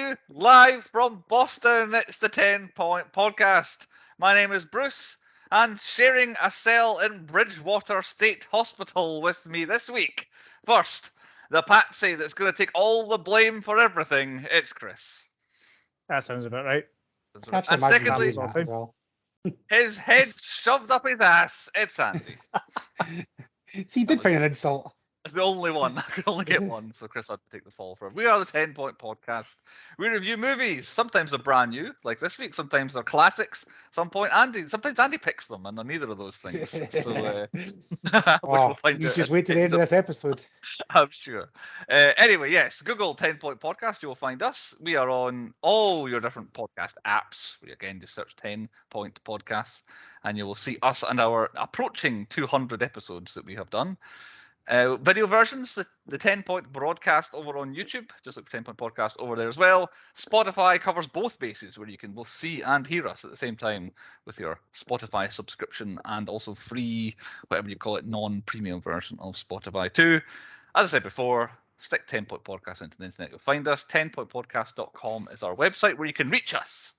you live from Boston. It's the 10-Point Podcast. My name is Bruce, and sharing a cell in Bridgewater State Hospital with me this week. First, the patsy that's going to take all the blame for everything. It's Chris. That sounds about right. And secondly, his head's shoved up his ass. It's Andy. See, he did find an insult. It's the only one. I could only get one, so Chris had to take the fall for it. We are the 10-Point Podcast. We review movies. Sometimes they're brand new, like this week. Sometimes they're classics. Sometimes Andy picks them, and they're neither of those things. So, you just wait to the end of this episode. I'm sure. Anyway, yes, Google 10-Point Podcast. You will find us. We are on all your different podcast apps. We again just search 10-Point Podcast, and you will see us and our approaching 200 episodes that we have done. Video versions, the 10-Point broadcast over on YouTube. Just look for 10-Point Podcast over there as well. Spotify covers both bases, where you can both see and hear us at the same time with your Spotify subscription, and also free, whatever you call it, non-premium version of Spotify too. As I said before, stick 10-Point Podcast into the internet. You'll find us. 10pointpodcast.com is our website where you can reach us.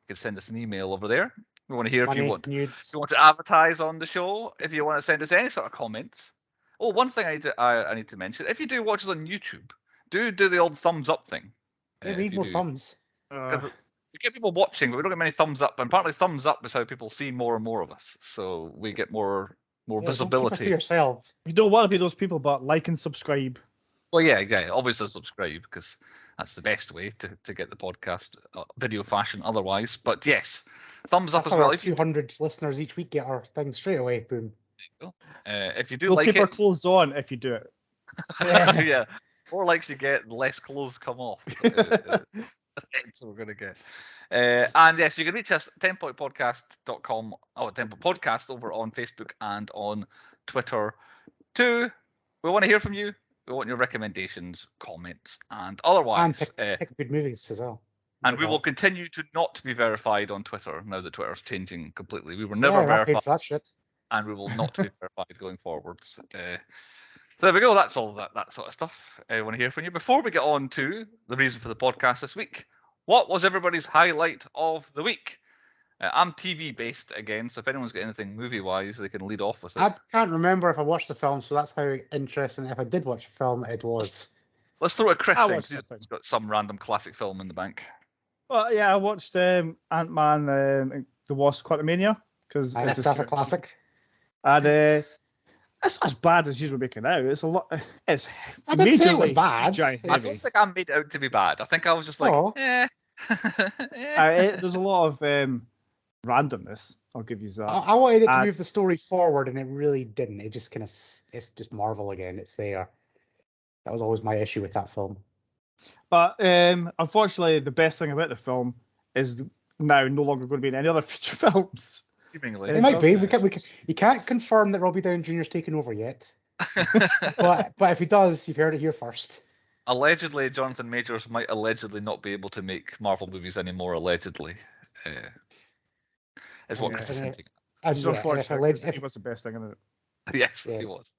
You can send us an email over there. We want to hear if you want to advertise on the show, if you want to send us any sort of comments. Oh, one thing I need to mention: if you do watch us on YouTube, do the old thumbs up thing. We need more thumbs. We get people watching, but we don't get many thumbs up. And partly thumbs up is how people see more and more of us, so we get more visibility. Keep us to yourself. You don't want to be those people, but like and subscribe. Well, yeah, obviously subscribe, because that's the best way to get the podcast video fashion. Otherwise, but yes, thumbs up as well. 200 listeners each week get our thing straight away. Boom. If you do, we'll like keep it, our clothes on if you do it. Yeah. More likes you get, less clothes come off. That's what we're gonna get. And yes, you can reach us 10pointpodcast.com or 10-Point Podcast over on Facebook and on Twitter too. We want to hear from you. We want your recommendations, comments, and otherwise. And pick good movies as well. And we will continue to not be verified on Twitter now that Twitter's changing completely. We were never verified. For that shit. And we will not be verified going forwards. So there we go. That's all that sort of stuff I want to hear from you. Before we get on to the reason for the podcast this week, what was everybody's highlight of the week? I'm TV based again, so if anyone's got anything movie wise, they can lead off with it. I can't remember if I watched the film, so that's how interesting. If I did watch a film, it was. Let's throw it at Chris. He's got some random classic film in the bank. Well, yeah, I watched Ant-Man, the Wasp: Quantumania, because that's a classic. And it's not as bad as you were making out. It's a lot. It's I didn't say it was bad. I don't think I made it out to be bad. I think I was just like, there's a lot of randomness. I'll give you that. I wanted it to move the story forward, and it really didn't. It just it's just Marvel again. It's there. That was always my issue with that film. But unfortunately, the best thing about the film is now no longer going to be in any other future films. It might be. You can't confirm that Robbie Downey Jr. is taking over yet. but if he does, you've heard it here first. Allegedly, Jonathan Majors might allegedly not be able to make Marvel movies anymore. Allegedly, is what Chris is hinting. He was the best thing in it. Yes, he was.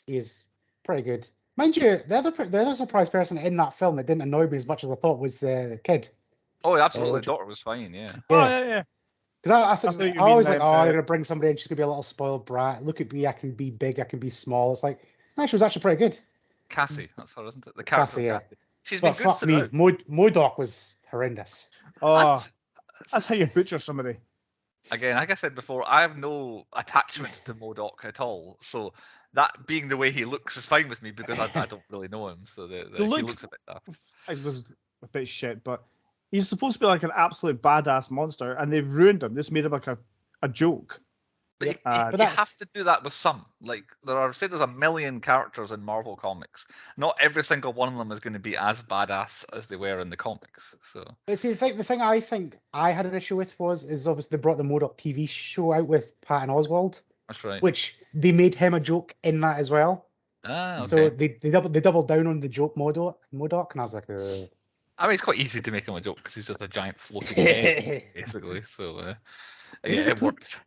He is pretty good. Mind you, the other surprise person in that film that didn't annoy me as much as I thought was the kid. Oh, absolutely. The daughter was fine. Yeah. Oh, yeah. Because I always like, they're going to bring somebody in, she's going to be a little spoiled brat. Look at me, I can be big, I can be small. It's like, no, she was actually pretty good. Cassie, that's her, isn't it? The Cassie, yeah. She's been good fuck me, MODOK was horrendous. Oh, that's how you butcher somebody. Again, like I said before, I have no attachment to MODOK at all. So that being the way he looks is fine with me, because I don't really know him. So he looks a bit daft. It was a bit shit, but he's supposed to be like an absolute badass monster, and they've ruined him. This made him like a joke. But you have to do that with some. Like, there's a million characters in Marvel comics. Not every single one of them is going to be as badass as they were in the comics. So, but see, the thing I think I had an issue with is obviously they brought the MODOK TV show out with Patton Oswalt. That's right. Which they made him a joke in that as well. Okay. So they doubled down on the joke MODOK, and I was like, I mean, it's quite easy to make him a joke because he's just a giant floating head, basically. So, yeah, it worked.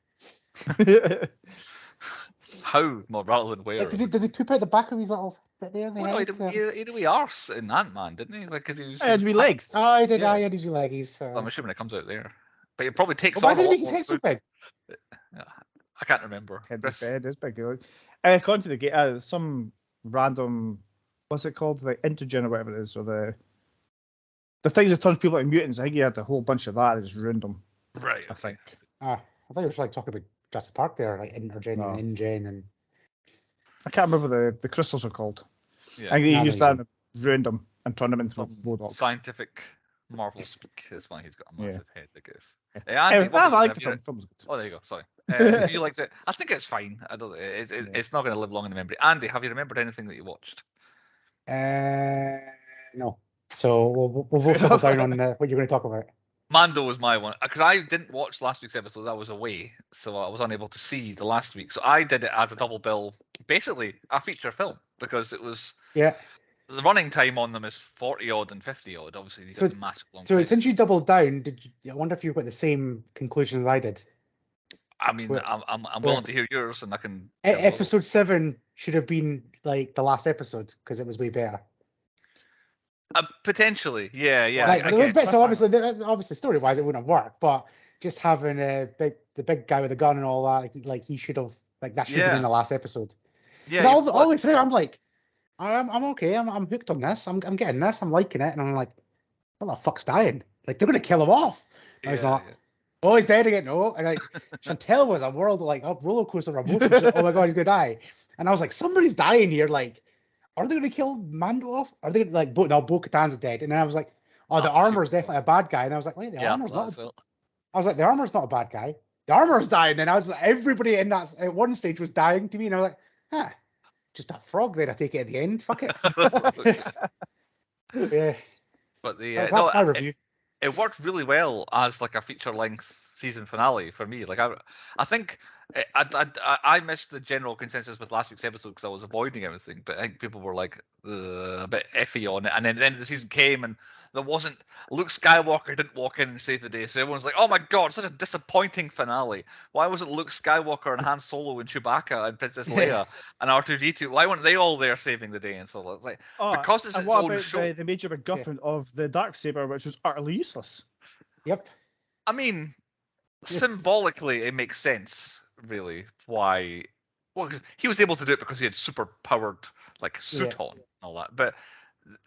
How, more rather than where? Does he poop out the back of his little bit there in the Well, head. he had a wee arse in Ant-Man, didn't he? Like, because he was. I had wee legs. Oh, I did. Yeah. I had his leggies. I'm assuming it comes out there, but it probably takes Why on did a he lot make his more head so food. big? I can't remember. His head is big. According to the game, some random, what's it called, the antigen or whatever it is, or the things that turns people into mutants. I think he had a whole bunch of that and just ruined them. Right. I think. I thought you were like talking about Jurassic Park there, like intergen No. and ingen and. I can't remember the crystals are called. Yeah. I think he No, used no, that and ruined them and turned them into Some Modok. scientific Marvel speak is why he's got a massive head, I guess. Anyway, Andy, I what like have the you- film. Film's good. Oh, there you go. Sorry. If you liked it, I think it's fine. I don't. It's not going to live long in the memory. Andy, have you remembered anything that you watched? No. So we'll both double down on what you're going to talk about. Mando was my one because I didn't watch last week's episode. I was away, so I was unable to see the last week. So I did it as a double bill, basically a feature film, because it was Yeah. the running time on them is 40 odd and 50 odd. Obviously, you So- got the massive long So time. since you doubled down, I wonder if you've got the same conclusion that I did. I mean, Well- I'm willing to hear yours, and I can. Episode 7 should have been like the last episode because it was way better. Potentially, yeah. Like, I there was get- bits, so obviously story-wise it wouldn't have worked, but just having the big guy with a gun and all that, like he should have, like that should have been in the last episode. yeah, 'Cause you all the way through, I'm like, I'm okay, I'm hooked on this, I'm getting this, I'm liking it, and I'm like, what the fuck's dying? Like they're gonna kill him off. No, he's not. yeah. Oh, he's dead again. No, and like Chantel was a world of like a roller coaster of emotions. Like, oh my god, he's gonna die. And I was like, somebody's dying here. Like, are they gonna kill Mando off? Are they gonna, like Bo-Katan's dead? And then I was like, oh, the Oh, armor's shit. definitely a bad guy. And I was like, wait, the armor's not. that's well. I was like, the armor's not a bad guy. The armor's dying. And I was like, everybody in that at one stage was dying to me. And I was like, just that frog there. I take it at the end. Fuck it. Yeah, But the that's no, my review. it worked really well as like a feature-length season finale for me. Like I think I missed the general consensus with last week's episode because I was avoiding everything. But I think people were like a bit iffy on it. And then the end of the season came, and there wasn't Luke Skywalker didn't walk in and save the day. So everyone's like, "Oh my god, such a disappointing finale! Why wasn't Luke Skywalker and Han Solo and Chewbacca and Princess Leia and R2D2? Why weren't they all there saving the day?" And so it's like because it's and its what own about show. the major MacGuffin of the Darksaber, which was utterly useless? Yep. I mean, symbolically, it makes sense, really, why. Well, 'cause he was able to do it because he had super powered like suit on and all that. But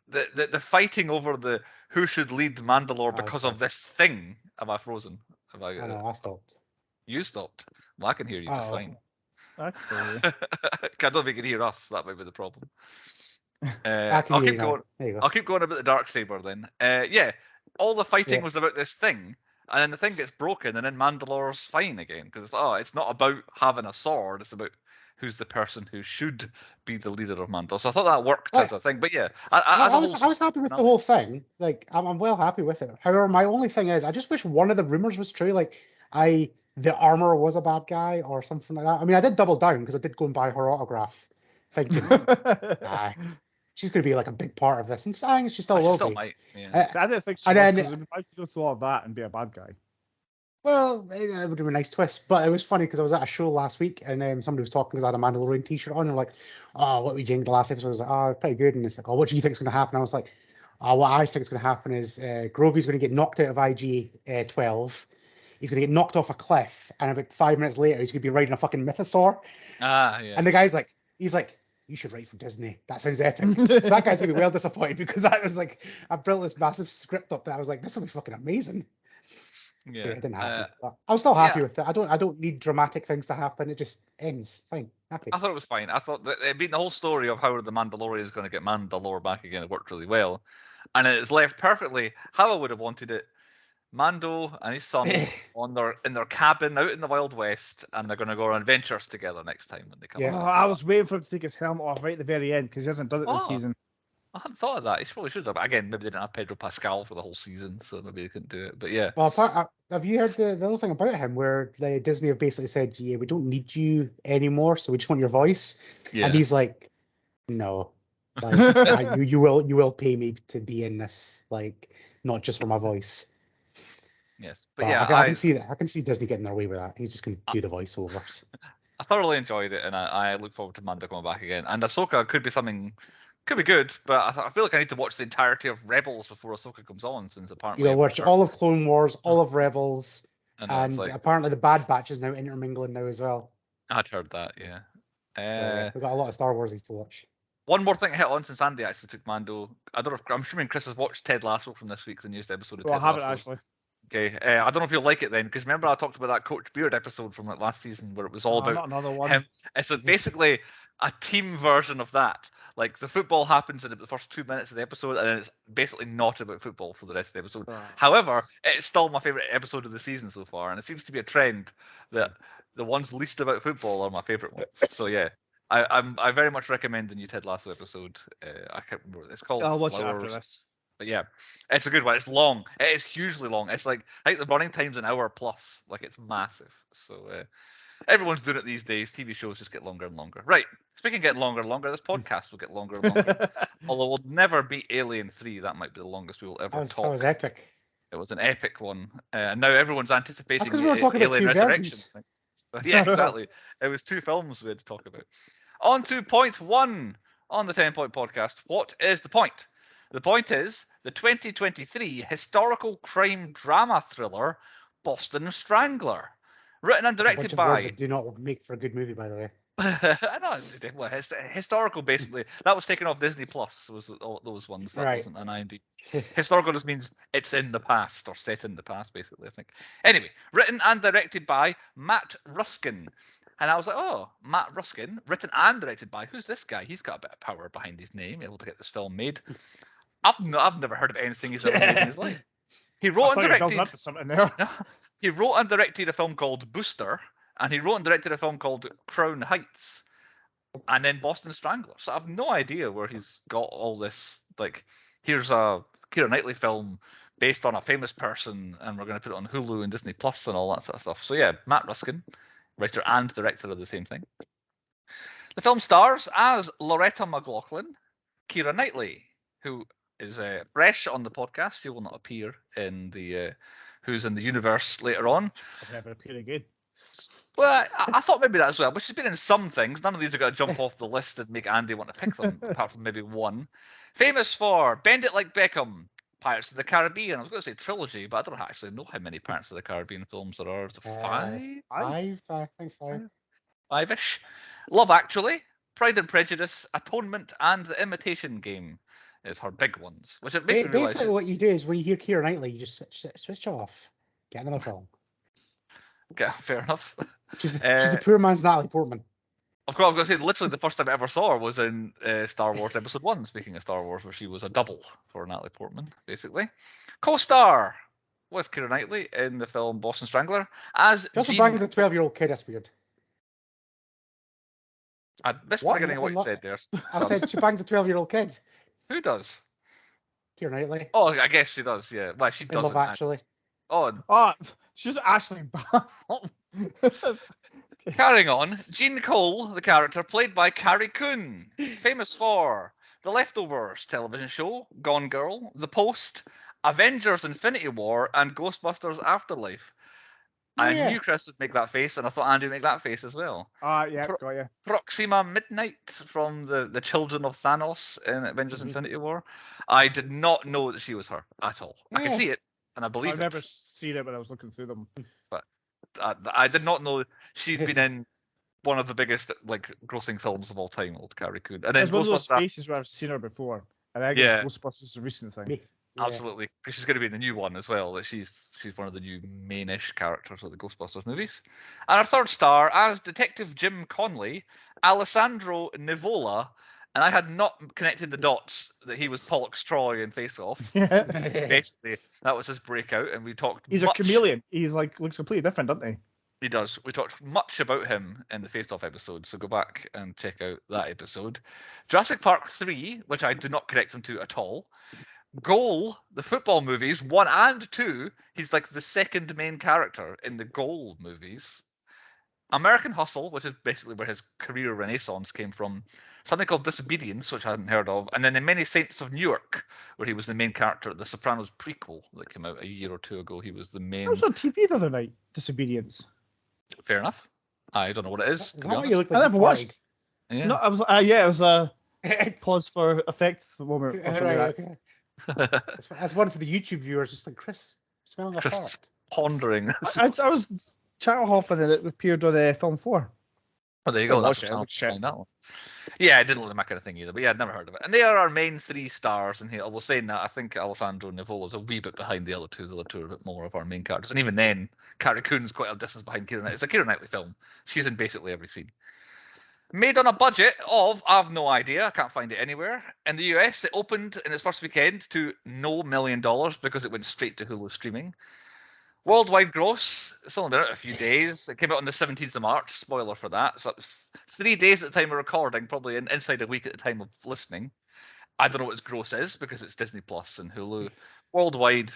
the fighting over the who should lead Mandalore because of this thing. Am I frozen? Have I know, I stopped. You stopped. Well, I can hear you just Oh. fine. Actually, I don't know if you can hear us. That might be the problem. I can I'll hear keep you now. going. There you go. I'll keep going about the Darksaber then. Yeah, all the fighting Yeah. was about this thing, and then the thing gets broken, and then Mandalore's fine again because it's not about having a sword; it's about who's the person who should be the leader of Mandalore. So I thought that worked as a thing. But yeah, I was happy with the whole thing. Like I'm well happy with it. However, my only thing is I just wish one of the rumors was true. Like the armor was a bad guy or something like that. I mean, I did double down because I did go and buy her autograph, thinking she's going to be like a big part of this, and I think she still will be. Might. Yeah. So I didn't think she And was then- because it would be nice to go through all of that and be a bad guy. Well, it would have been a nice twist, but it was funny because I was at a show last week and somebody was talking because I had a Mandalorian t-shirt on and like, oh, what we think the last episode? I was like, oh, pretty good. And it's like, oh, what do you think is going to happen? I was like, oh, what I think is going to happen is Grogu's going to get knocked out of IG-12. He's going to get knocked off a cliff, and about 5 minutes later, he's going to be riding a fucking mythosaur. Yeah. And the guy's like, you should write for Disney. That sounds epic. So that guy's going to be well disappointed because I was like, I built this massive script up that I was like, this will be fucking amazing. Yeah. But it didn't happen. But I was still happy yeah. with it. I don't need dramatic things to happen. It just ends. Fine. Happy. I thought it was fine. I thought that it being the whole story of how the Mandalorian is going to get Mandalore back again, it worked really well. And it's left perfectly how I would have wanted it. Mando and his son in their cabin out in the Wild West, and they're going to go on adventures together next time when they come. Yeah. Oh, I was waiting for him to take his helmet off right at the very end because he hasn't done it this season. I hadn't thought of that. He probably should have. But again, maybe they didn't have Pedro Pascal for the whole season, so maybe they couldn't do it. But yeah. Well, have you heard the other thing about him where Disney have basically said, yeah, we don't need you anymore, so we just want your voice. Yeah. And he's like, no. Like, you will pay me to be in this, like, not just for my voice. Yes, but But yeah, I can see that. I can see Disney getting their way with that. He's just going to do the voiceovers. I thoroughly enjoyed it, and I look forward to Mando coming back again. And Ahsoka could be good, but I feel like I need to watch the entirety of Rebels before Ahsoka comes on, since apparently You know, watch all of Clone Wars, all of Rebels, and like, apparently the Bad Batch is now intermingling now as well. I'd heard that, yeah. So, yeah, we've got a lot of Star Warsies to watch. One more thing to hit on since Andy actually took Mando. I don't know if I'm assuming Chris has watched Ted Lasso from this week, the newest episode of Ted Lasso. I haven't actually. Okay, I don't know if you'll like it then, because remember I talked about that Coach Beard episode from like last season where it was all about not another one. him. It's basically a team version of that. Like the football happens in the first 2 minutes of the episode, and then it's basically not about football for the rest of the episode. However, it's still my favorite episode of the season so far, and it seems to be a trend that the ones least about football are my favorite ones. So yeah, I very much recommend the new Ted Lasso episode. I can't remember what it's called. I'll watch Flowers. it after this. But yeah, it's a good one. It's long. It is hugely long. It's like I think the running time's an hour plus. Like it's massive. So everyone's doing it these days. TV shows just get longer and longer. Right. Speaking of getting longer and longer, this podcast will get longer and longer. Although we'll never beat Alien 3. That might be the longest we will ever talk. That was epic. It was an epic one. And now everyone's anticipating. That's because we were talking about Alien two Resurrection. Yeah, exactly. It was 2 films we had to talk about. On to point 1 on the 10-point podcast. What is the point? The point is the 2023 historical crime drama thriller Boston Strangler, written and directed by. Do not make for a good movie, by the way. I know. Well, historical basically. That was taken off Disney Plus. Was all those ones? That wasn't an IMDb. Historical just means it's in the past or set in the past, basically. I think. Anyway, written and directed by Matt Ruskin. And I was like, oh, Matt Ruskin, written and directed by, who's this guy? He's got a bit of power behind his name, able to get this film made. I've never heard of anything he's ever made in his life. He wrote and directed. He wrote and directed a film called Booster, and he wrote and directed a film called Crown Heights, and then Boston Strangler. So I've no idea where he's got all this. Like, here's a Keira Knightley film based on a famous person, and we're going to put it on Hulu and Disney Plus and all that sort of stuff. So yeah, Matt Ruskin, writer and director of the same thing. The film stars as Loretta McLaughlin, Keira Knightley, who is fresh on the podcast. She will not appear in the Who's in the Universe later on. I'll never appear again. Well, I thought maybe that as well, but she's been in some things. None of these are going to jump off the list and make Andy want to pick them, apart from maybe one. Famous for Bend It Like Beckham, Pirates of the Caribbean. I was going to say trilogy, but I don't actually know how many Pirates of the Caribbean films there are. Five? I think 5. 5-ish. Love Actually, Pride and Prejudice, Atonement, and The Imitation Game is her big ones. Which it makes me realize. Basically, what you do is when you hear Keira Knightley, you just switch off, get another film. Okay, fair enough. She's the poor man's Natalie Portman. Of course, I was going to say, literally the first time I ever saw her was in Star Wars Episode 1, speaking of Star Wars, where she was a double for Natalie Portman, basically. Co-star with Keira Knightley in the film Boston Strangler as She also bangs a 12-year-old kid. That's weird. I missed the beginning of what you said there. I said she bangs a 12-year-old kid. Who does? Keira Knightley. Oh, I guess she does, yeah. Well, she doesn't. Love Actually. Oh, she's actually bad. Carrying on, Jean Cole, the character, played by Carrie Coon, famous for The Leftovers television show, Gone Girl, The Post, Avengers Infinity War, and Ghostbusters Afterlife. I knew Chris would make that face, and I thought Andy would make that face as well. Yeah, got you. Proxima Midnight from the Children of Thanos in Avengers Infinity War. I did not know that she was her at all. I can see it, and I believe I've never seen it when I was looking through them. But I did not know she'd been in one of the biggest grossing films of all time, old Carrie Coon. And then it's one of those spaces where I've seen her before, and I guess Ghostbusters is a recent thing. Absolutely, because she's going to be in the new one as well. That she's one of the new main-ish characters of the Ghostbusters movies. And our third star as Detective Jim Conley, Alessandro Nivola, and I had not connected the dots that he was Pollux Troy in Face Off. Basically, that was his breakout, and we talked. He's a chameleon. He's looks completely different, doesn't he? He does. We talked much about him in the Face Off episode, so go back and check out that episode. Jurassic Park 3, which I did not connect him to at all. Goal, the football movies, 1 and 2. He's like the second main character in the Goal movies. American Hustle, which is basically where his career renaissance came from. Something called Disobedience, which I hadn't heard of. And then The Many Saints of Newark, where he was the main character of the Sopranos prequel that came out a year or two ago. He was the main. I was on TV the other night. Disobedience. Fair enough. I don't know what it is. Is To that be what you honest. look like? I never watched. Yeah. No, I was. Yeah, it was pause for effect at the moment. Or something Right, like that. okay. That's one for the YouTube viewers, just like Chris smelling a Chris fart. pondering. I was channel hopping and it appeared on Film 4. Oh, there you I go. That's watched the it, channel but to shit. find that one. Yeah, I didn't look at my kind of thing either, but yeah, I'd never heard of it. And they are our main 3 stars in here. Although saying that, I think Alessandro Nivola is a wee bit behind the other two. The other two are a bit more of our main characters. And even then, Carrie Coon's quite a distance behind Keira Knightley. It's a Keira Knightley film. She's in basically every scene. Made on a budget of, I've no idea, I can't find it anywhere. In the US, it opened in its first weekend to no $1 million because it went straight to Hulu streaming. Worldwide gross, it's only been out a few days. It came out on the 17th of March, spoiler for that. So it was 3 days at the time of recording, probably inside a week at the time of listening. I don't know what its gross is because it's Disney Plus and Hulu. Worldwide,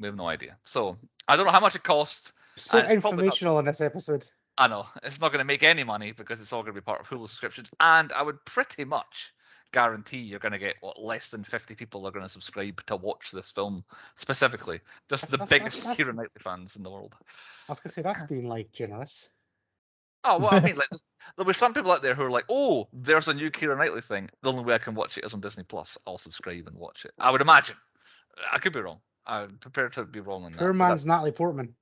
we have no idea. So I don't know how much it cost. So and it's probably not- informational in this episode. I know it's not going to make any money because it's all going to be part of Hulu subscriptions, and I would pretty much guarantee you're going to get less than 50 people are going to subscribe to watch this film specifically. Just the biggest Keira Knightley fans in the world. I was gonna say that's being like generous. Oh well, I mean, like there were some people out there who are like, "Oh, there's a new Keira Knightley thing. The only way I can watch it is on Disney Plus. I'll subscribe and watch it." I would imagine. I could be wrong. I'm prepared to be wrong on that. Poor man's Natalie Portman.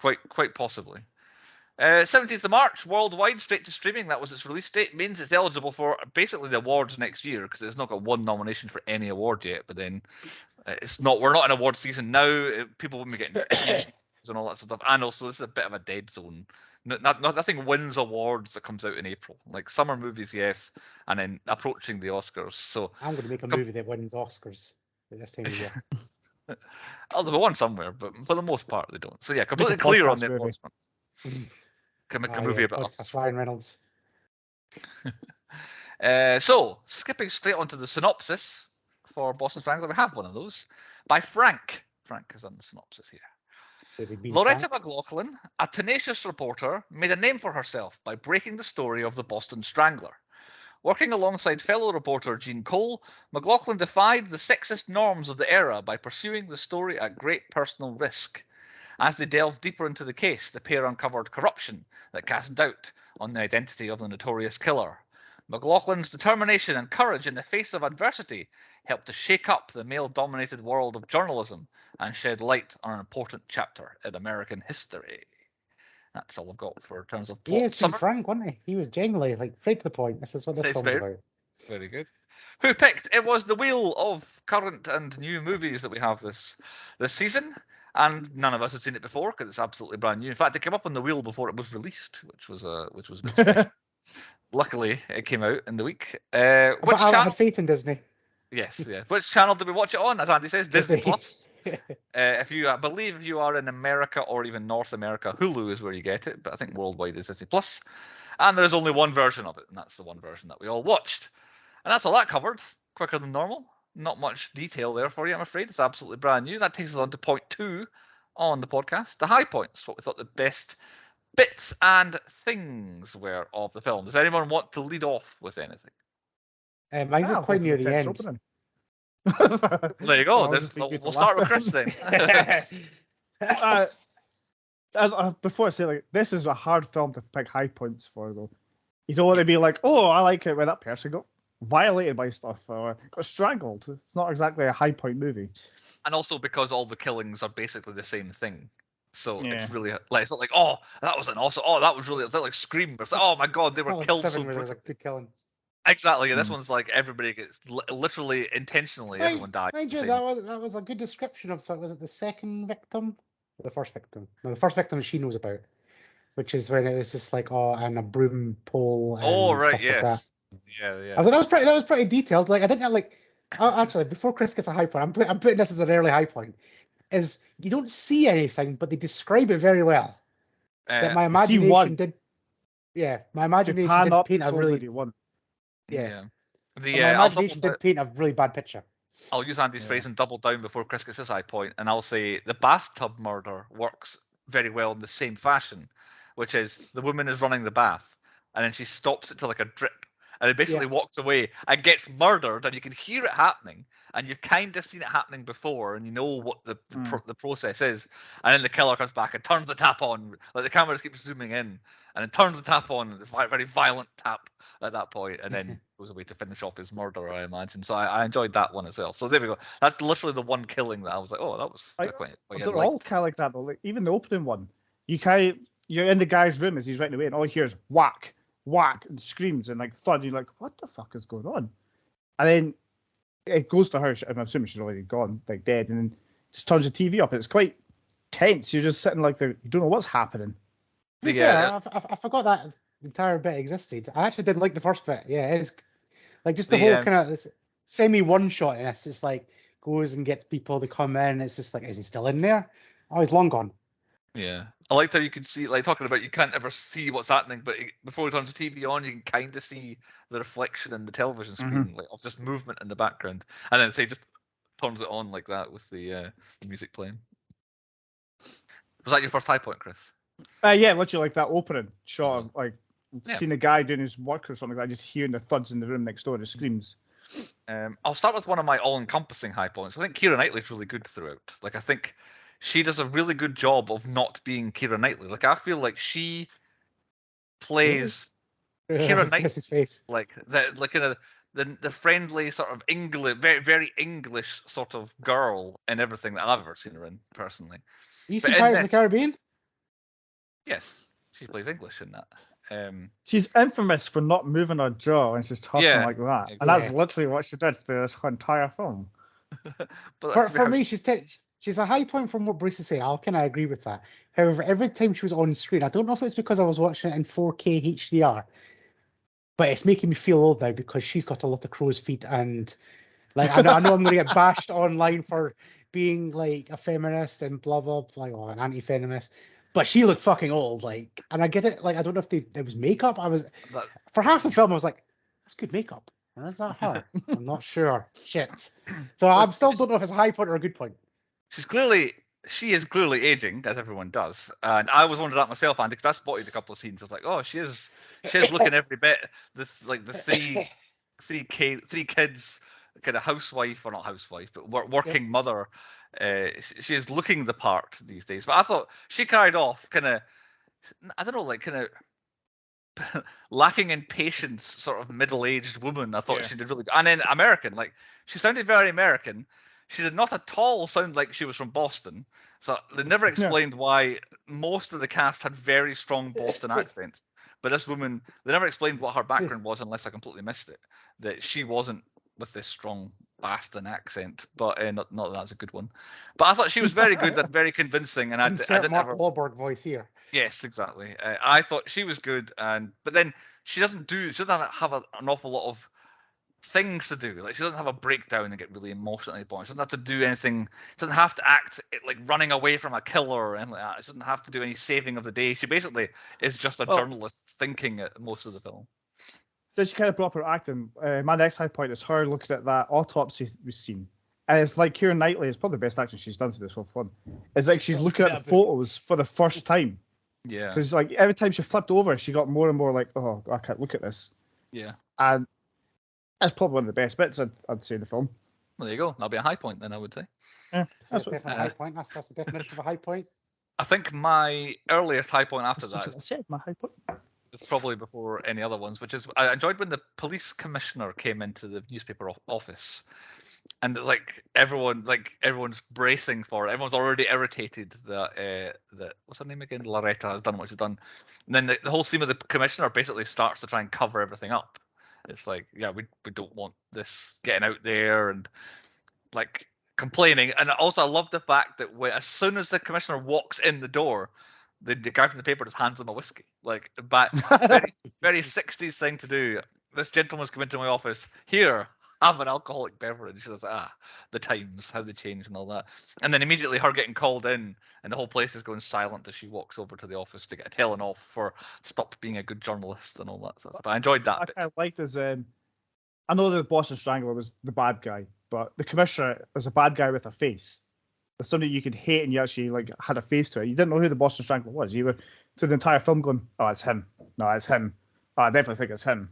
Quite possibly. 17th of March, worldwide, straight to streaming. That was its release date. Means it's eligible for basically the awards next year because it's not got one nomination for any award yet. But then it's not. We're not in award season now. People wouldn't be getting and all that sort of stuff. And also, this is a bit of a dead zone. Nothing wins awards that comes out in April. Like summer movies, yes, and then approaching the Oscars. So I'm going to make a movie that wins Oscars at this time of year. oh, there'll be one somewhere, but for the most part, they don't. So yeah, completely Make a clear on podcast the movie. awards front. Can make a movie about podcast us. Ryan Reynolds. So, skipping straight onto the synopsis for Boston Strangler, we have one of those by Frank. Frank is on the synopsis here. Is he being Loretta Frank? McLaughlin, a tenacious reporter, made a name for herself by breaking the story of the Boston Strangler. Working alongside fellow reporter Gene Cole, McLaughlin defied the sexist norms of the era by pursuing the story at great personal risk. As they delved deeper into the case, the pair uncovered corruption that cast doubt on the identity of the notorious killer. McLaughlin's determination and courage in the face of adversity helped to shake up the male-dominated world of journalism and shed light on an important chapter in American history. That's all I've got for terms of He plot is being summary. Frank, wasn't he? He was genuinely like straight to the point. This is what this It's film's very- about. Very good. Who picked? It was the wheel of current and new movies that we have this season, and none of us had seen it before because it's absolutely brand new. In fact, it came up on the wheel before it was released, which was a bit special. Luckily, it came out in the week. But Which I channel? had faith in Disney. Yes, yeah. Which channel did we watch it on? As Andy says, Disney Disney. Plus. If you, I believe, if you are in America or even North America, Hulu is where you get it. But I think worldwide is Disney Plus, and there is only one version of it, and that's the one version that we all watched. And that's all that covered. Quicker than normal. Not much detail there for you, I'm afraid. It's absolutely brand new. That takes us on to point 2 on the podcast. The high points, what we thought the best bits and things were of the film. Does anyone want to lead off with anything? Mine's is quite near the end. There you go. I'll just leave you to We'll start with last Chris then. Before I say, like, this is a hard film to pick high points for, though. You don't want to be like, oh, I like it when that person got violated by stuff or got strangled. It's not exactly a high point movie. And also because all the killings are basically the same thing. So Yeah. it's really like, it's not like, oh, that was an awesome, oh, that was really, it's not like Scream. It's like, oh my god, they It's were not like killed Seven so where there was brutally. a good killing. Exactly. Yeah, this Mm. one's like everybody gets literally intentionally everyone dies. Mind the you, same. that was a good description of that. Was it the second victim? Or the first victim? No, the first victim she knows about, which is when it was just like, oh, and a broom pole and Oh right, stuff like that. yes. Yeah, I yeah. was like, that was pretty detailed. Like I didn't like. Actually, before Chris gets a high point, I'm putting this as an early high point. Is you don't see anything, but they describe it very well. That my see imagination one. did. Yeah, my You imagination pan did up paint a so really. that you want. Yeah. The My I'll imagination did paint a really bad picture. I'll use Andy's Yeah. phrase and double down before Chris gets his high point, and I'll say the bathtub murder works very well in the same fashion, which is the woman is running the bath, and then she stops it to like a drip, and it basically walks away and gets murdered, and you can hear it happening, and you've kind of seen it happening before, and you know what the process is, and then the killer comes back and turns the tap on, like the camera just keeps zooming in, and it turns the tap on, and it's a very violent tap at that point, and then goes away to finish off his murder, I imagine. So I enjoyed that one as well. So there we go. That's literally the one killing that I was like, oh, that was quite they're all kind of like that though. Like, even the opening one, you're in the guy's room as he's writing away, and all you hear is whack, whack, and screams and like thud. And you're like, what the fuck is going on? And then it goes to her. I'm assuming she's already gone, like dead, and then just turns the TV up. And it's quite tense. You're just sitting like you don't know what's happening. Yeah, I forgot that entire bit existed. I actually didn't like the first bit. Yeah, it's like just the whole kind of this semi one shot in this. It's like goes and gets people to come in. It's just like, is he still in there? Oh, he's long gone. Yeah, I like that you can see, like talking about, you can't ever see what's happening, but before it turns the TV on, you can kind of see the reflection in the television screen, like of just movement in the background, and then say just turns it on like that with the music playing. Was that your first high point, Chris? Yeah, literally like that opening shot of like seeing a guy doing his work or something like that, just hearing the thuds in the room next door, the screams. I'll start with one of my all-encompassing high points. I think Keira Knightley's really good throughout. Like, I think she does a really good job of not being Keira Knightley. Like, I feel like she plays Keira Knightley's face, like the friendly sort of English, very very English sort of girl in everything that I've ever seen her in personally. You seen Pirates of the Caribbean? Yes, she plays English in that. She's infamous for not moving her jaw when she's talking like that, exactly. and that's literally what she did through this entire film. But for me, she's a high point from what Bruce is saying. I'll kind of agree with that. However, every time she was on screen, I don't know if it's because I was watching it in 4K HDR, but it's making me feel old now because she's got a lot of crow's feet, and like I know I'm going to get bashed online for being like a feminist and blah blah, like an anti-feminist. But she looked fucking old, like, and I get it. Like, I don't know if it was makeup. For half the film, I was like, "That's good makeup." And is that her? I'm not sure. Shit. So I still don't know if it's a high point or a good point. She is clearly aging, as everyone does, and I was wondering that myself, Andy, because I spotted a couple of scenes. I was like, "Oh, she is looking every bit the three kids, kind of housewife, or not housewife, but working mother." She is looking the part these days. But I thought she carried off kind of, I don't know, like kind of lacking in patience, sort of middle-aged woman. I thought she did really good. And then American, like she sounded very American. She did not at all sound like she was from Boston. So they never explained why most of the cast had very strong Boston accents. But this woman, they never explained what her background was, unless I completely missed it. That she wasn't with this strong Boston accent, but not that that's a good one. But I thought she was very good and very convincing, and I didn't Mark have her Wahlberg voice here. Yes, exactly. I thought she was good, but then she doesn't have an awful lot of things to do. Like she doesn't have a breakdown and get really emotionally bored. She doesn't have to do anything. She doesn't have to act like running away from a killer or anything like that. She doesn't have to do any saving of the day. She basically is just a journalist thinking at most of the film. So she kind of proper acting. My next high point is her looking at that autopsy scene. And it's like Keira Knightley is probably the best acting she's done through this whole film. It's like she's looking at the photos for the first time. Yeah. Because like every time she flipped over, she got more and more like, oh, I can't look at this. Yeah. And that's probably one of the best bits I'd say in the film. Well, there you go. That'll be a high point then, I would say. Yeah, that's a high point. That's the definition of a high point. I think my earliest high point after that. I said my high point. It's probably before any other ones, which is I enjoyed when the police commissioner came into the newspaper office, and like everyone's bracing for it. Everyone's already irritated that what's her name again? Loretta has done what she's done, and then the whole scene of the commissioner basically starts to try and cover everything up. It's like, yeah, we don't want this getting out there, and like complaining. And also I love the fact that as soon as the commissioner walks in the door, the guy from the paper just hands him a whiskey. Like, but very, very 60s thing to do. This gentleman's come into my office. Here, have an alcoholic beverage. She says, the times, how they change and all that. And then immediately her getting called in, and the whole place is going silent as she walks over to the office to get a telling off for stop being a good journalist and all that sort of stuff. But I enjoyed that bit. I kind of liked his, I know the Boston Strangler was the bad guy, but the commissioner was a bad guy with a face. Somebody you could hate and you actually like had a face to it. You didn't know who the Boston Strangler was. You were through the entire film going, "Oh, it's him. No, it's him. Oh, I definitely think it's him."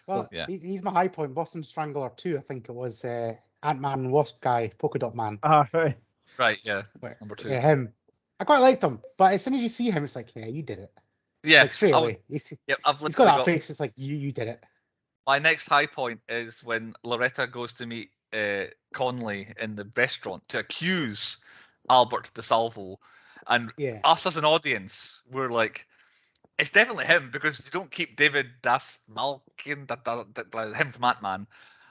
Well, Yeah. he's my high point. Boston Strangler 2, I think it was. Ant-Man and Wasp guy, Polka Dot Man. Right. Right, yeah. But, Number 2. yeah, him. I quite liked him, but as soon as you see him, it's like, yeah, you did it. Yeah, Like straight I was, away. He's I've got literally that face. It's like you did it. my next high point is when Loretta goes to meet Conley in the restaurant to accuse Albert DeSalvo, and Yeah. us as an audience, we're like, it's definitely him because you don't keep David Das Malkin, him from Ant-Man.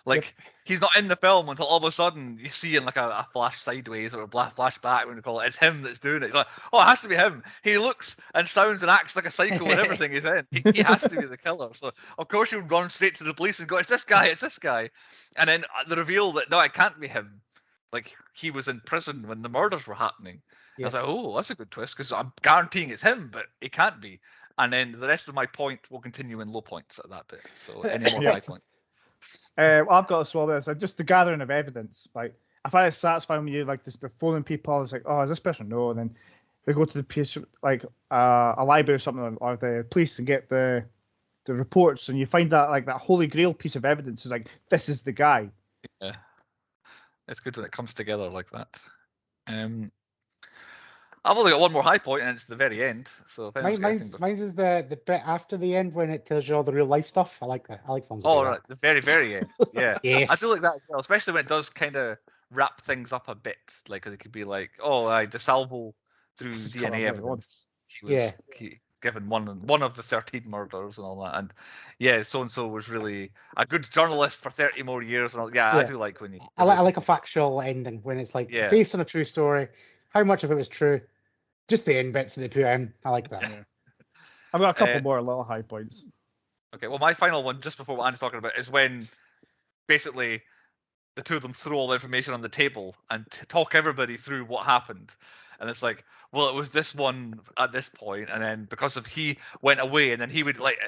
Like, he's not in the film until all of a sudden you see him like a flash sideways or a flashback, when you call it. It's him that's doing it. You're like, oh, it has to be him. He looks and sounds and acts like a psycho and everything he's in. He has to be the killer. So, of course, you would run straight to the police and go, it's this guy, it's this guy. And then the reveal that, no, it can't be him. Like, he was in prison when the murders were happening. I was like, oh, that's a good twist, because I'm guaranteeing it's him, but it can't be. And then the rest of my point will continue in low points at that bit. So any more high points? Well, I've got as well. This just the gathering of evidence. Like, I find it satisfying when you like the phoning people. It's like, oh, is this person? No, and then they go to the police, like a library or something, or the police, and get the reports, and you find that like that holy grail piece of evidence is like, this is the guy. Yeah, it's good when it comes together like that. I've only got one more high point, and it's the very end. So Mine's is the bit after the end when it tells you all the real life stuff. I like that. I like films. Oh, right, the very end. Yeah, Yes. I do like that as well, especially when it does kind of wrap things up a bit. Like, it could be like, oh, DeSalvo through DNA evidence, he's given one of the 13 murders and all that, and yeah, so and so was really a good journalist for 30 more years and all. Yeah, I do like when you. I like a factual ending when it's like based on a true story. How much of it was true? Just the end bits that they put in. I like that. I've got a couple more little high points. Okay, well, my final one, just before what Andy's talking about, is when basically the two of them throw all the information on the table and talk everybody through what happened. And it's like, well, it was this one at this point, and then because of he went away, and then he would like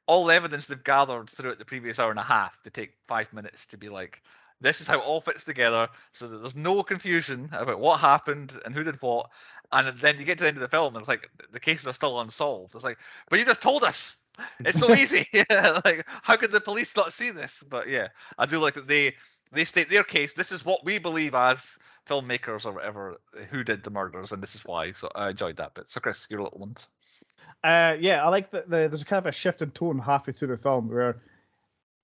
all the evidence they've gathered throughout the previous hour and a half. They take 5 minutes to be like, this is how it all fits together, so that there's no confusion about what happened and who did what. And then you get to the end of the film, and it's like the cases are still unsolved. It's like, but you just told us. It's so easy. Yeah, like, how could the police not see this? But yeah, I do like that they state their case. This is what we believe as filmmakers or whatever, who did the murders, and this is why. So I enjoyed that bit. So Chris, your little ones. Yeah, I like that there's kind of a shift in tone halfway through the film where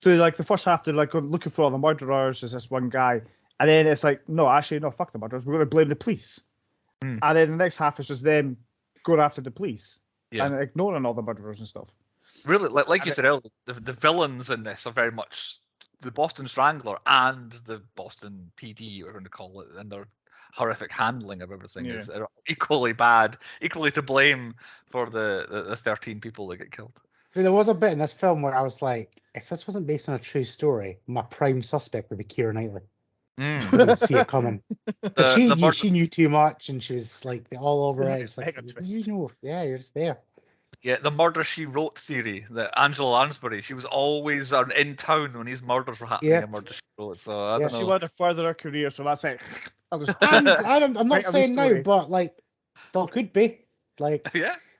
through like the first half they're like looking for all the murderers, there's this one guy, and then it's like, no, actually, no, fuck the murderers, we're going to blame the police. And then the next half is just them going after the police and ignoring all the murderers and stuff. Really, like you said earlier, the villains in this are very much the Boston Strangler and the Boston PD, we're going to call it, and their horrific handling of everything is equally bad, equally to blame for the 13 people that get killed. See, there was a bit in this film where I was like, if this wasn't based on a true story, my prime suspect would be Keira Knightley. I didn't see it coming. She knew too much, and she was like all over it. It's like, you know, you're just there. Yeah, the murder she wrote theory that Angela Lansbury, she was always in town when these murders were happening. And murder she wrote. So I don't know. She wanted to further her career, so that's it. I'm not saying no, but like, there could be like,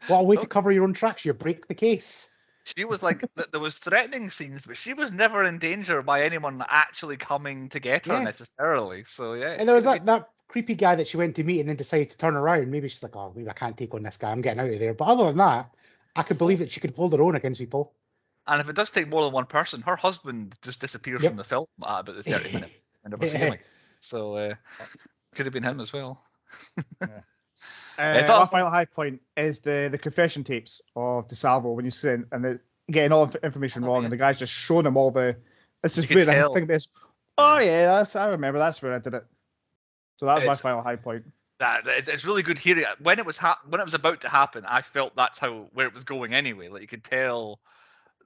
what a way to cover your own tracks. You break the case. She was like, there was threatening scenes, but she was never in danger by anyone actually coming to get her necessarily. So yeah. And there was that creepy guy that she went to meet and then decided to turn around. Maybe she's like, oh, maybe I can't take on this guy. I'm getting out of there. But other than that, I could believe that she could hold her own against people. And if it does take more than one person, her husband just disappears from the film at about the 30 minutes. I never see him. So could have been him as well. My final high point is the confession tapes of DeSalvo when you see it, and getting all the information wrong, and the guy's just showing him all the. It's just weird. I think this. Oh yeah, I remember. That's where I did it. So that was my final high point. It's really good hearing when it was about to happen. I felt that's where it was going anyway. Like, you could tell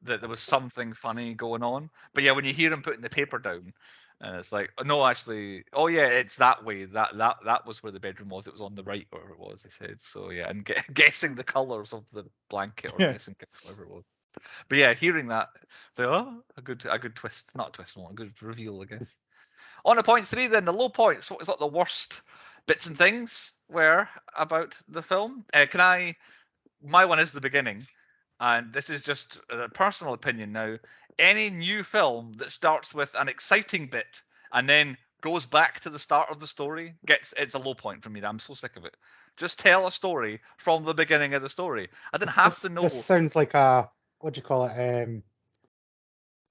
that there was something funny going on. But yeah, when you hear him putting the paper down, and it's like, no, actually, oh yeah, it's that way. That was where the bedroom was. It was on the right, whatever it was. He said so. Yeah, and guessing the colors of the blanket or guessing whatever it was. But yeah, hearing that, so a good twist, not a twist, a good reveal, I guess. On to point 3, then the low points. What was the worst bits and things were about the film? My one is the beginning, and this is just a personal opinion now. any new film that starts with an exciting bit and then goes back to the start of the story it's a low point for me. I'm so sick of it. Just tell a story from the beginning of the story. I didn't have to know. This sounds like a, what do you call it?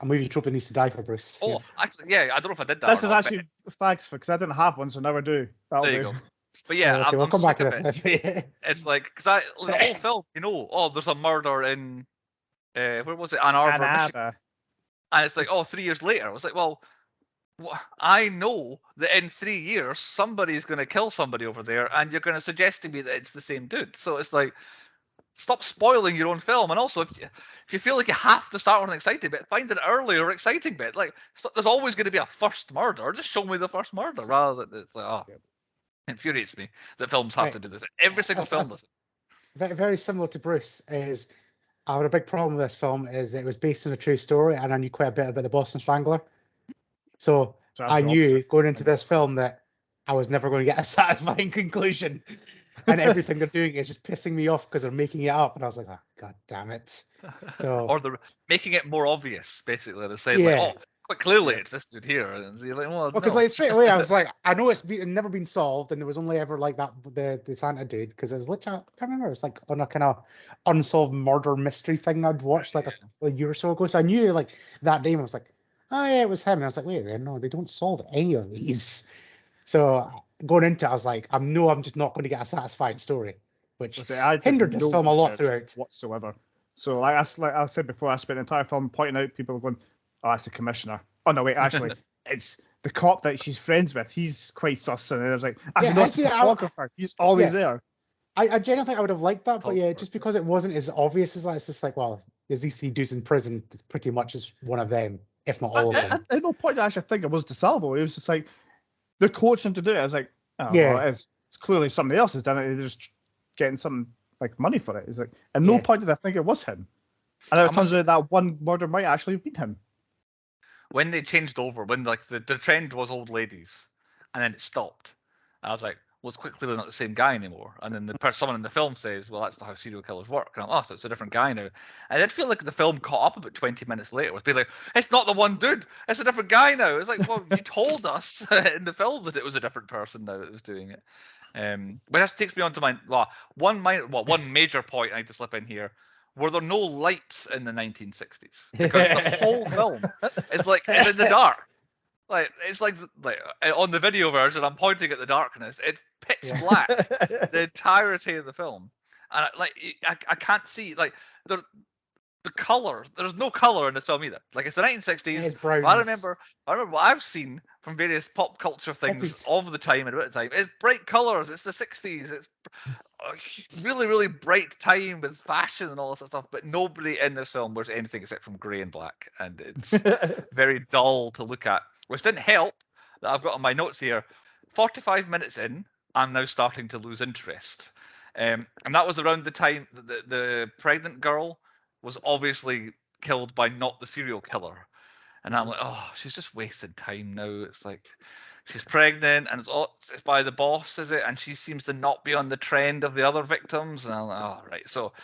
A movie trope that needs to die for Bruce. Oh, actually, yeah, I don't know if I did that. This or is not, actually thanks because I didn't have one, so now I do. That'll there you do. go. But yeah, okay, we'll I'm come back sick to of it. this. It's like because the whole film, oh, there's a murder in where was it? Ann Arbor, Michigan. And it's like, 3 years later. I was like, well, I know that in 3 years somebody's going to kill somebody over there, and you're going to suggest to me that it's the same dude. So it's like, stop spoiling your own film. And also, if you feel like you have to start with an exciting bit, find an earlier exciting bit. Like, there's always going to be a first murder. Just show me the first murder, rather than it's like, it infuriates me that films have to do this. Every single film does it. Very similar to Bruce is. I had a big problem with this film is it was based on a true story, and I knew quite a bit about the Boston Strangler. So I knew going into this film that I was never going to get a satisfying conclusion, and everything they're doing is just pissing me off because they're making it up, and I was like, oh, God damn it! So or they're making it more obvious, basically. They say, like, quite clearly it's this dude here, and you're like, well, because like straight away I was like, I know it's never been solved, and there was only ever like that the Santa dude, because it was literally, I can't remember, it was like on a kind of unsolved murder mystery thing I'd watched like a year or so ago, so I knew like that name. I was like, oh yeah, it was him, and I was like, wait, no, they don't solve any of these. So going into it, I was like, I'm just not going to get a satisfying story, which hindered this film a lot throughout whatsoever. So like I said before, I spent the entire film pointing out people going, oh, that's the commissioner. Oh no, wait, actually, it's the cop that she's friends with. He's quite sus, and I was like, actually, not the photographer. He's always there. I genuinely think I would have liked that, but yeah, just because it wasn't as obvious as that, it's just like, well, there's these 3 dudes in prison. It's pretty much as one of them, if not all of them. At no point did I actually think it was DeSalvo. It was just like they're coaching him to do it. I was like, well, it's clearly somebody else has done it. They're just getting some like money for it. It's like at no point did I think it was him. And it turns out that one murder might actually have been him. When they changed over, when like the trend was old ladies, and then it stopped, I was like, well, it's quite clearly not the same guy anymore. And then someone in the film says, well, that's not how serial killers work. And I'm, oh, so it's a different guy now. And I did feel like the film caught up about 20 minutes later with being like, it's not the one dude, it's a different guy now. It's like, well, you told us in the film that it was a different person now that was doing it. But that takes me on to one major point I need to slip in here. Were there no lights in the 1960s? Because the whole film is like it's in the dark. Like it's like on the video version, I'm pointing at the darkness. It's pitch black the entirety of the film, and I can't see like the color. There's no color in this film either. Like it's the 1960s. It's browns. I remember what I've seen from various pop culture things of the time and about the time. It's bright colors. It's the 60s. It's a really, really bright time with fashion and all this stuff. But nobody in this film wears anything except from grey and black, and it's very dull to look at. Which didn't help that I've got on my notes here. 45 minutes in, I'm now starting to lose interest. And that was around the time that the pregnant girl was obviously killed by not the serial killer. And I'm like, oh, she's just wasted time now. It's like she's pregnant and it's by the boss, is it? And she seems to not be on the trend of the other victims. And I'm like, oh, right. So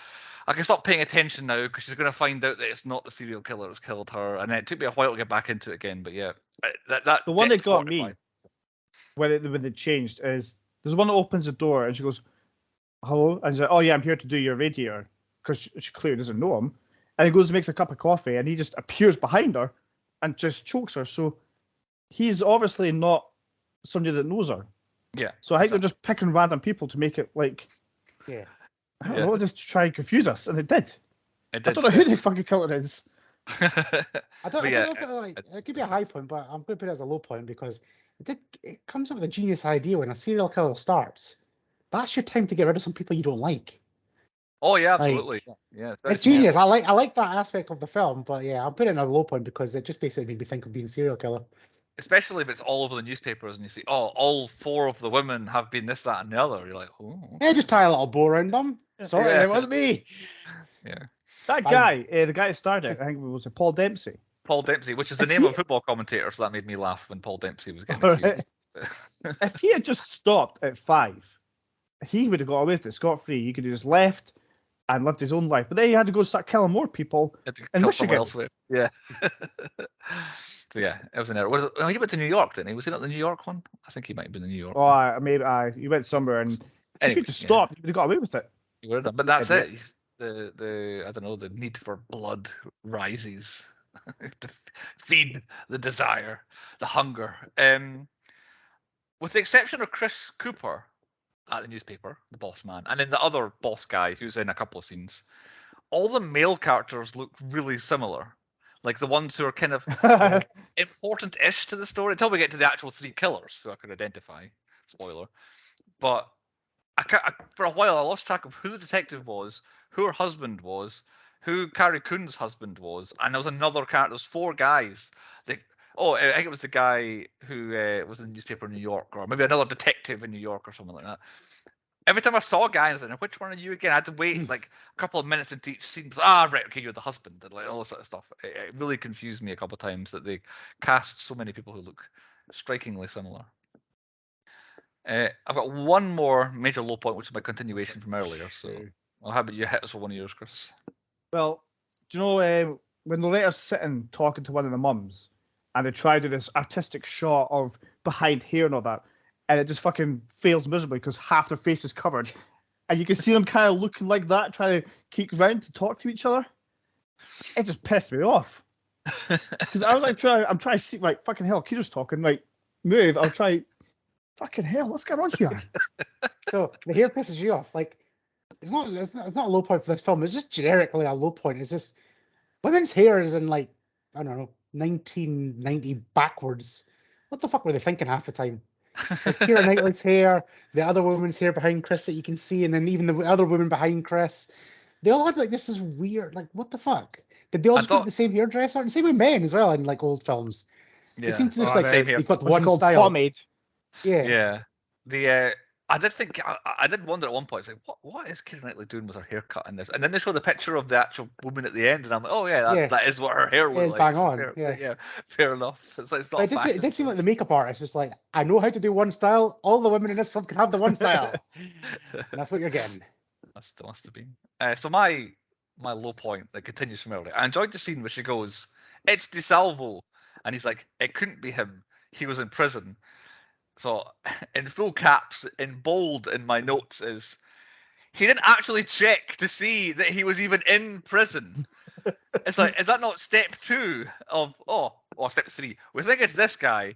I can stop paying attention now because she's going to find out that it's not the serial killer that's killed her. And it took me a while to get back into it again. But yeah, that the one that got me when it changed is there's one that opens the door and she goes, hello? And she's like, oh yeah, I'm here to do your radiator, because she clearly doesn't know him. And he goes and makes a cup of coffee and he just appears behind her and just chokes her. So he's obviously not somebody that knows her. Yeah. So I think they're just picking random people to make it like, I don't know, just to try and confuse us, and it did. I don't know who the fucking killer is. I don't know if it could be a high point, but I'm going to put it as a low point because it comes up with a genius idea when a serial killer starts. That's your time to get rid of some people you don't like. Oh yeah, absolutely. Yeah, it's genius. I like that aspect of the film, but yeah, I'll put it in a low point because it just basically made me think of being a serial killer. Especially if it's all over the newspapers and you see, oh, all 4 of the women have been this, that, and the other. You're like, oh. Yeah, just tie a little bow around them. Sorry, it wasn't me. Yeah. That guy, the guy that started it, I think it was Paul Dempsey. Paul Dempsey, which is the name of a football commentator, so that made me laugh when Paul Dempsey was getting accused. If he had just stopped at 5, he would have got away with it scot-free. He could have just left and lived his own life. But then he had to go start killing more people Had to in kill someone Michigan. elsewhere. Yeah. So yeah, it was an error. Oh, he went to New York, didn't he? Was he not the New York one? I think he might have been the New York one. Oh, maybe he went somewhere, and Anyway, if he'd just stopped, he would have got away with it. he would have, but that's Idiot. it. The I don't know, the need for blood rises to feed the desire, the hunger. With the exception of Chris Cooper at the newspaper, the boss man, and then the other boss guy who's in a couple of scenes, all the male characters look really similar. Like the ones who are kind of important-ish to the story until we get to the actual three killers who I could identify. Spoiler. But for a while I lost track of who the detective was, who her husband was, who Carrie Coon's husband was, and there was another character. There's four guys. I think it was the guy who was in the newspaper in New York, or maybe another detective in New York or something like that. Every time I saw a guy, I was like, which one are you again? I had to wait like a couple of minutes into each scene. Right, okay, you're the husband, and like all this sort of stuff. It really confused me a couple of times that they cast so many people who look strikingly similar. I've got one more major low point, which is my continuation from earlier. So, well, how about you hit us with one of yours, Chris? Well, do you know when Loretta's sitting talking to one of the mums, and they try to do this artistic shot of behind hair and all that, and it just fucking fails miserably because half their face is covered, and you can see them kind of looking like that, trying to keep round to talk to each other. It just pissed me off because I was like, I'm trying to see, like, fucking hell, Kira's talking, like, move. I'll try. Fucking hell, what's going on here? So the hair pisses you off. Like, it's not a low point for this film. It's just generically a low point. It's just women's hair is in, like, I don't know, 1990 backwards. What the fuck were they thinking half the time? Like Keira Knightley's hair, the other woman's hair behind Chris that you can see, and then even the other woman behind Chris, they all had like this is weird. Like, what the fuck? Did they all just put the same hairdresser? And same with men as well in like old films. Yeah. They seem to just like they've got What's one called style. pomade. Yeah. Yeah. I did think I did wonder at one point. It's like, what is Keira Knightley doing with her haircut in this? And then they show the picture of the actual woman at the end, and I'm like, oh yeah, that is what her hair looks like. Bang on. Fair enough. It's not. It did seem like the makeup artist was like, I know how to do one style. All the women in this film can have the one style, and that's what you're getting. That must have been. So my low point that continues from earlier. I enjoyed the scene where she goes, "It's DeSalvo," and he's like, "It couldn't be him. He was in prison." So, in full caps, in bold in my notes is, he didn't actually check to see that he was even in prison. It's like, is that not step 2 of, or step 3? We think it's this guy.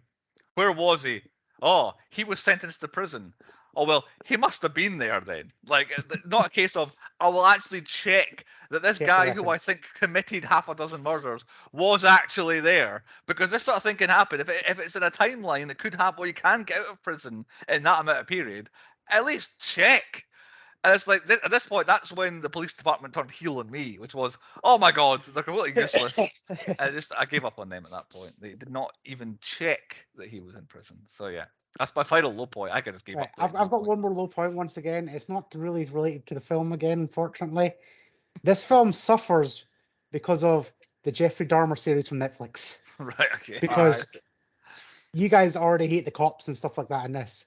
Where was he? Oh, he was sentenced to prison. Oh, well, he must have been there then. Like, not a case of, I will actually check that this guy who I think committed half a dozen murders was actually there. Because this sort of thing can happen. If it's in a timeline that could happen where you can get out of prison in that amount of period, at least check. And it's like, at this point, that's when the police department turned heel on me, which was, oh my God, they're completely useless. I gave up on them at that point. They did not even check that he was in prison. So yeah, that's my final low point. I could just give up. I've got one more low point once again. It's not really related to the film again, unfortunately. This film suffers because of the Jeffrey Dahmer series from Netflix. Right, okay. Because you guys already hate the cops and stuff like that in this.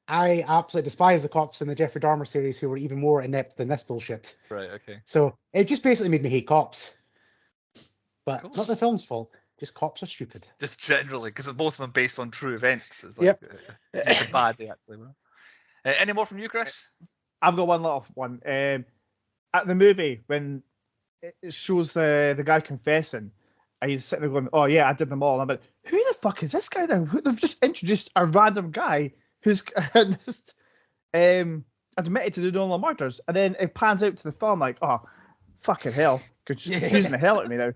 I absolutely despise the cops in the Jeffrey Dahmer series who were even more inept than this bullshit. Right, okay. So it just basically made me hate cops. But not the film's fault. Just cops are stupid. Just generally, because both of them based on true events. It's like bad they actually were. Any more from you, Chris? I've got one little one. At the movie, when it shows the guy confessing, and he's sitting there going, "Oh yeah, I did them all." And I'm like, "Who the fuck is this guy now?" They've just introduced a random guy who's just admitted to doing all the murders, and then it pans out to the film like, "Oh, fucking hell!" Because she's confusing the hell out of me now.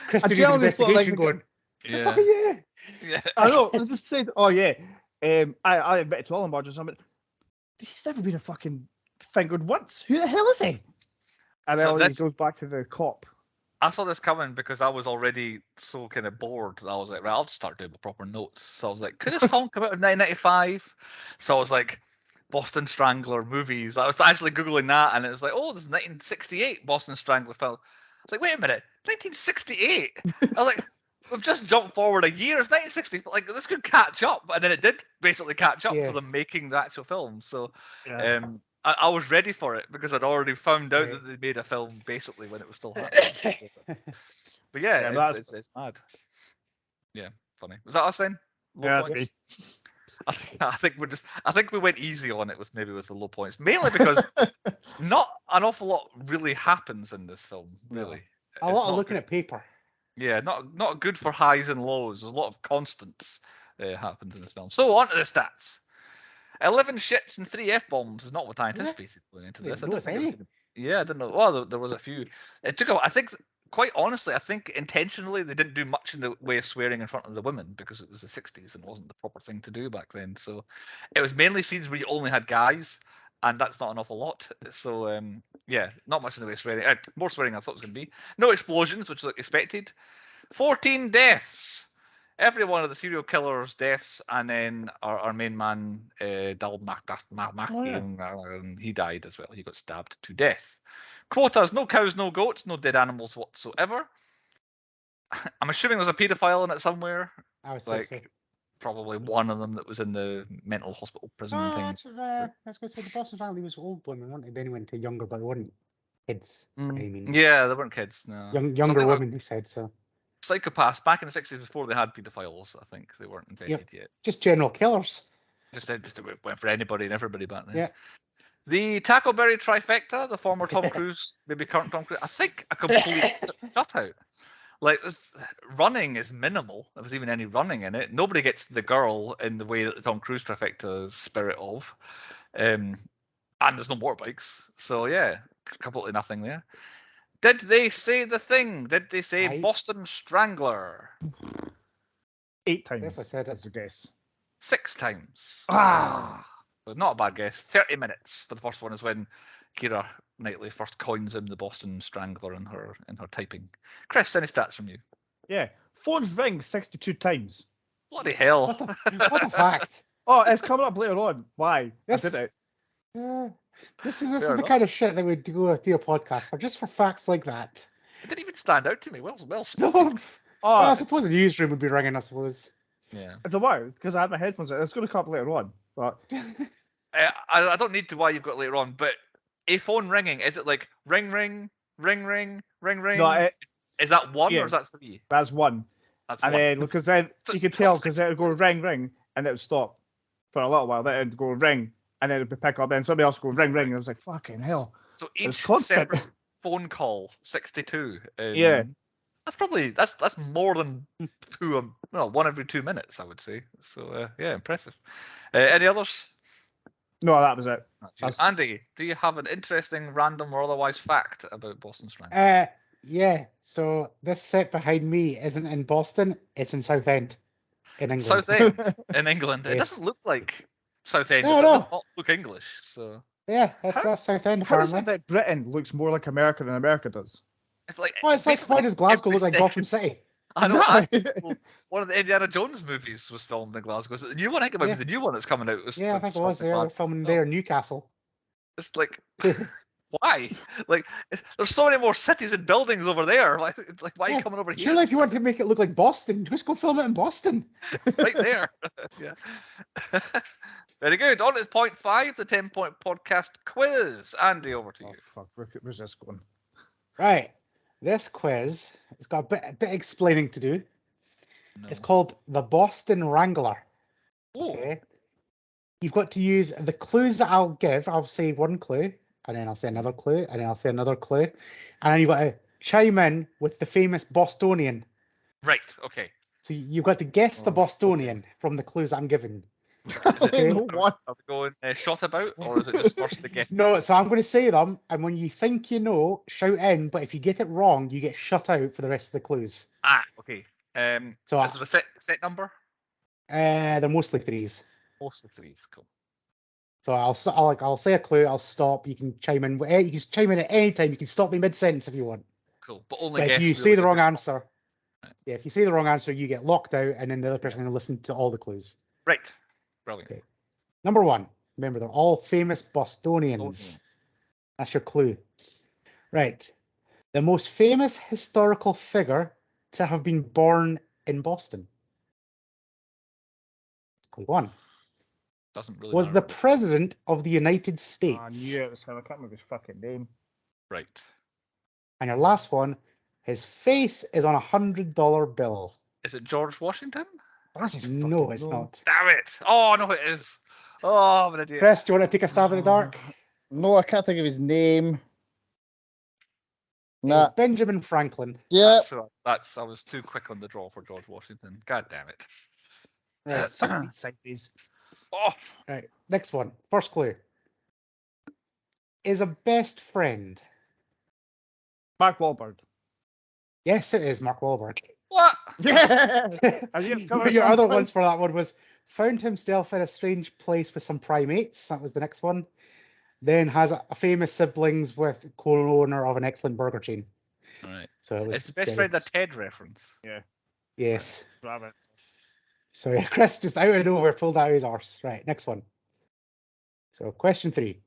Chris did his investigation going, yeah. I know. I just said, "Oh yeah, I admitted to all the murders." I'm like, he's never been a fucking fingered once. Who the hell is he? And then he goes back to the cop. I saw this coming because I was already so kind of bored that I was like, right, I'll just start doing my proper notes. So I was like, could this film come out in 1995? So I was like, Boston Strangler movies. I was actually Googling that, and it was like, oh, there's 1968 Boston Strangler film. I was like, wait a minute, 1968? I was like, we've just jumped forward a year. It's 1960. Like, this could catch up. And then it did basically catch up to them making the actual film. So, I was ready for it because I'd already found out that they made a film basically when it was still happening. But yeah, Yeah, it's mad. Yeah, funny. Was that us then? Low Yeah, that's points? me. I think we went easy on it with the low points, mainly because not an awful lot really happens in this film. Really, A It's lot of not looking good. at paper. Yeah, not good for highs and lows. There's a lot of constants happens in this film. So on to the stats. 11 shits and 3 F-bombs is not what I anticipated going into this. I didn't think it was I didn't know. Well, there was a few. It took I think, quite honestly, I think intentionally they didn't do much in the way of swearing in front of the women because it was the 60s and wasn't the proper thing to do back then. So it was mainly scenes where you only had guys, and that's not an awful lot. So yeah, not much in the way of swearing. More swearing than I thought it was going to be. No explosions, which was expected. 14 deaths. Every one of the serial killers' deaths, and then our main man, Dal he died as well. He got stabbed to death. Quotas: no cows, no goats, no dead animals whatsoever. I'm assuming there's a paedophile in it somewhere. I would say so. Probably one of them that was in the mental hospital prison thing. I was going to say the Boston Strangler was old women, weren't they? Then he went to younger, but they weren't kids. Yeah, they weren't kids. No, younger women. He said so. Psychopaths back in the 60s before they had paedophiles. I think they weren't invented yet. Just general killers. Just went for anybody and everybody back then. Yeah. The Tackleberry trifecta, the former Tom Cruise, maybe current Tom Cruise, I think a complete shutout. Like, this running is minimal. If there's even any running in it, nobody gets the girl in the way that the Tom Cruise trifecta is spirit of. And there's no motorbikes. So yeah, completely nothing there. Did they say the thing? Did they say Boston Strangler? 8 times. If I said it. That's a guess. 6 times. Ah! So not a bad guess. 30 minutes for the first one is when Keira Knightley first coins him the Boston Strangler in her typing. Chris, any stats from you? Yeah. Phones ring 62 times. Bloody hell. What a fact. Oh, it's coming up later on. Why? Yes. I did it. Yeah. This is the kind of shit that we do a podcast for, just for facts like that. It didn't even stand out to me. Well No. Well, I suppose the newsroom would be ringing, I suppose. Yeah. I don't know, because I had my headphones in. It's going to come up later on. But I don't need to why you've got later on, but a phone ringing, is it like ring, ring, ring, ring, ring, ring? No, is that 1 or is that 3? That's 1. That's and 1. then, because then you could tell, because it would go ring, ring, and it would stop for a little while. Then it would go ring, and then it would pick up. Then somebody else would go ring, ring, and I was like, fucking hell. So each constant separate phone call, 62. Yeah. That's probably that's more than 1 every 2 minutes, I would say. So yeah, impressive. Any others? No, that was it. Andy, do you have an interesting, random, or otherwise fact about Boston Strangler? Yeah. So this set behind me isn't in Boston; it's in Southend, in England. Southend in England. It Yes. doesn't look like Southend. No, It no. does not look English. So yeah, that's Southend. How is Apparently, it that Britain looks more like America than America does? it's like why does Glasgow look like Gotham City? I know. Exactly. One of the Indiana Jones movies was filmed in Glasgow. Is it the new one? I think it might be the new one that's coming out. Yeah, I think it was. They're filming there in Newcastle. It's like, why? Like, there's so many more cities and buildings over there. Like, it's like, why are you coming over here? Surely, if you want to make it look like Boston, just go film it in Boston. Right there. Yeah. Very good. On to point 5, the 10-point podcast quiz. Andy, over to you. Fuck, where's this going? Right. This quiz, it's got a bit explaining to do. No. It's called the Boston Wrangler. Oh. Okay. You've got to use the clues that I'll give. I'll say one clue, and then I'll say another clue, and then I'll say another clue. And then you've got to chime in with the famous Bostonian. Right, okay. So you've got to guess the Bostonian from the clues that I'm giving. Okay. Are we going shot about, or is it just first to guess? No, so I'm going to say them, and when you think you know, shout in. But if you get it wrong, you get shut out for the rest of the clues. Okay. So is there a set number? They're mostly 3s. Mostly 3s. Cool. So I'll say a clue. I'll stop. You can chime in. You can chime in at any time. You can stop me mid sentence if you want. Cool. But only if you say the wrong answer, yeah, if you say the wrong answer, you get locked out, and then the other person can listen to all the clues. Right. Brilliant. Okay. Number 1. Remember, they're all famous Bostonians. That's your clue. Right. The most famous historical figure to have been born in Boston. Clue 1. Doesn't really was matter. the President of the United I States. knew it was him. I can't remember his fucking name. Right. And your last one, his face is on $100 bill. Is it George Washington? That's his No, fucking it's name. not. Damn it! Oh no, it is. Oh, I'm an idiot. Chris, do you want to take a stab in the dark? No, I can't think of his name. It was Nah. Benjamin Franklin. Yeah. That's. I was too quick on the draw for George Washington. God damn it. Right. Suck these sideways. Oh, Right. Next one. First clue. Is a best friend. Mark Wahlberg. Yes, it is Mark Wahlberg. what? Yeah. As you discovered Your other something. ones for that one was found himself in a strange place with some primates. That was the next one. Then has a famous siblings with co-owner of an excellent burger chain. All right. So it was. It's best friend a Ted reference. Yes. Rabbit. So yeah, Chris just out of nowhere pulled out his arse. Right, next one. So question 3.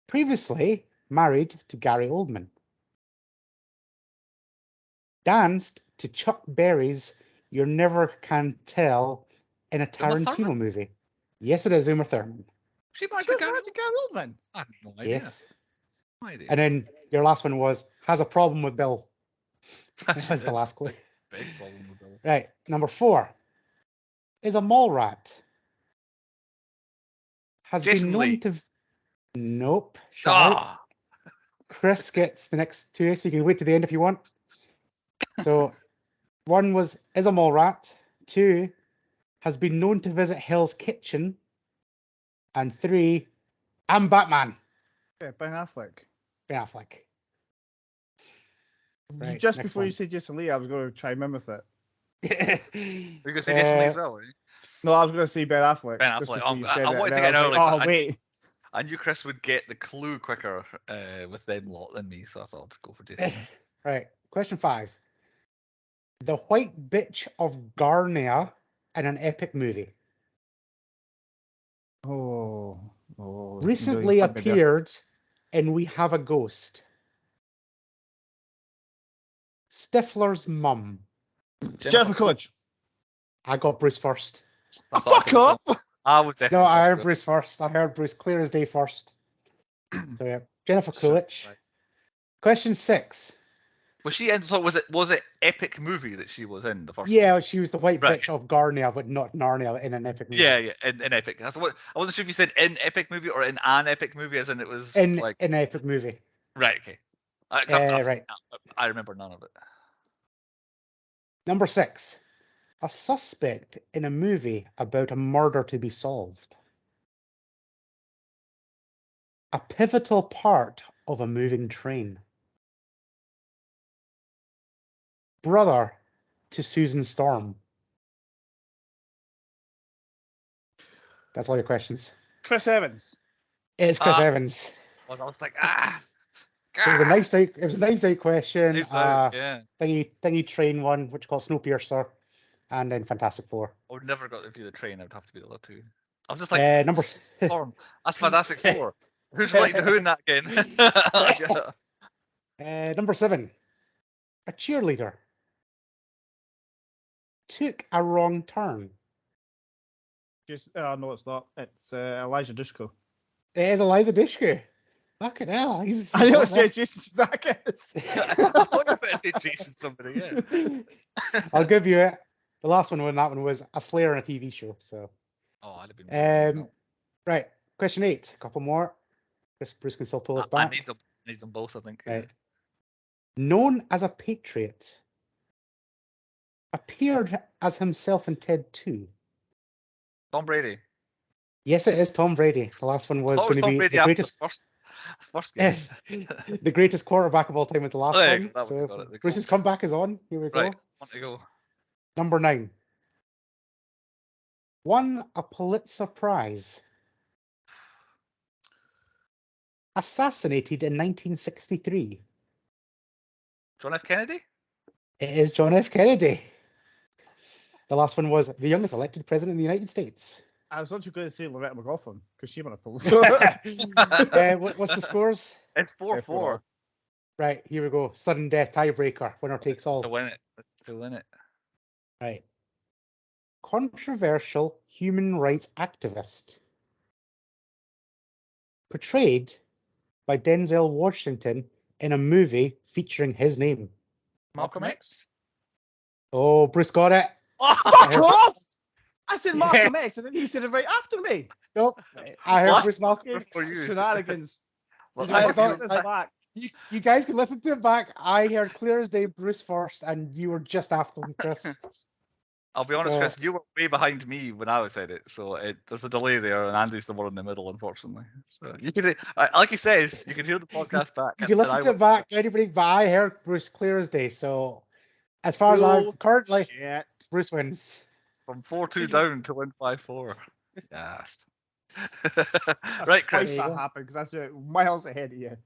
Previously married to Gary Oldman. Danced to Chuck Berry's You Never Can Tell in a Uma Tarantino Thurman? movie. Yes, it is Uma Thurman. She married Sure, to Gary. Gary Oldman. I have no idea. Yes. No idea. And then your last one was has a problem with Bill. That was the last clue. Big problem with Bill. Right, number 4 is a mall rat. Has Jason been known Lee. to. Nope. Shut out. Ah, Chris gets the next 2, so you can wait to the end if you want. So, 1 was is a mall rat. 2 has been known to visit Hell's Kitchen. And 3, I'm Batman. Yeah, Ben Affleck. Ben Affleck. Right, Just next before you one. said Jason Lee, I was going to try and mim with it. you gonna say Jason Lee as well? Were you? No, I was going to say Ben Affleck. Ben just Affleck. before you said I it, wanted and to then get I an was early. like, oh, wait. I knew Chris would get the clue quicker with them lot than me, so I thought I'd go for Jason. Right, question 5. The white bitch of Garnia in an epic movie. Oh. Recently appeared in We Have a Ghost. Stifler's mum. Jennifer Coolidge. I got Bruce first. I thought Fuck off! I was definitely. No, I first, heard Bruce first. I heard Bruce clear as day first. So yeah, Jennifer Sure, Coolidge. right. Question 6. Was she in? So was it epic movie that she was in the first? Yeah, she was the white Right. bitch of Garnia, but not Narnia in an epic movie. Yeah, in epic. That's what I wasn't sure if you said in epic movie or in an epic movie, as in it was In like an epic movie. right. Okay, Right. I remember none of it. Number 6. A suspect in a movie about a murder to be solved. A pivotal part of a moving train. Brother to Susan Storm. That's all your questions. Chris Evans. It's Chris Ah. Evans. I was like, It was a Knives Out. It was a Knives Out question. Yeah, Thingy train one, which is called Snowpiercer, and then Fantastic Four. I would never got to view the train. I would have to be the other two. I was just like, Number Storm. That's Fantastic Four. Who's like who in that again? number 7. A cheerleader took a wrong turn. No, it's not. It's Elijah Dushku. It is Eliza Dushku. Fucking hell. I know it says Jason Sudeikis. I wonder if it said Jason somebody. Yeah. I'll give you it. The last one that one was a Slayer on a TV show. So, Oh, I'd have been. right. Question 8. A couple more. Bruce can still pull us I back. need them both. I think. Right. Known as a patriot, appeared as himself in Ted 2. Tom Brady. Yes, it is Tom Brady. The last one was going to be the greatest. First game. The greatest quarterback of all time with the last There you one. go, that So one, got it, the Bruce's goal. comeback is on. Here we go. Right. Want to go? Number 9. Won a Pulitzer Prize. Assassinated in 1963. John F. Kennedy. It is John F. Kennedy. The last one was the youngest elected president in the United States. I was actually going to say Loretta McLaughlin because she won a pull. What's the scores? It's 4-4. Right, here we go. Sudden death tiebreaker. Winner takes all. To win it. Let's still win it. Right. Controversial human rights activist. Portrayed by Denzel Washington in a movie featuring his name. Malcolm X. Oh, Bruce got it. Fuck off! I said Malcolm Yes. X, and then he said it right after me. Nope. I heard What? Bruce Malcolm. For you. Shenanigans. Well, Did I you thought- listen to this back? You guys can listen to it back. I heard clear as day Bruce first, and you were just after him, Chris. I'll be honest, So- Chris, you were way behind me when I said it, so there's a delay there, and Andy's the one in the middle, unfortunately. So you can, like he says, you can hear the podcast back. You can listen to it back, anybody, but I heard Bruce clear as day. So, as far as I'm currently, Shit. Bruce wins. From 4-2 down to win 5-4. Yes. That's Right, twice Chris. that happened because that's miles ahead of you.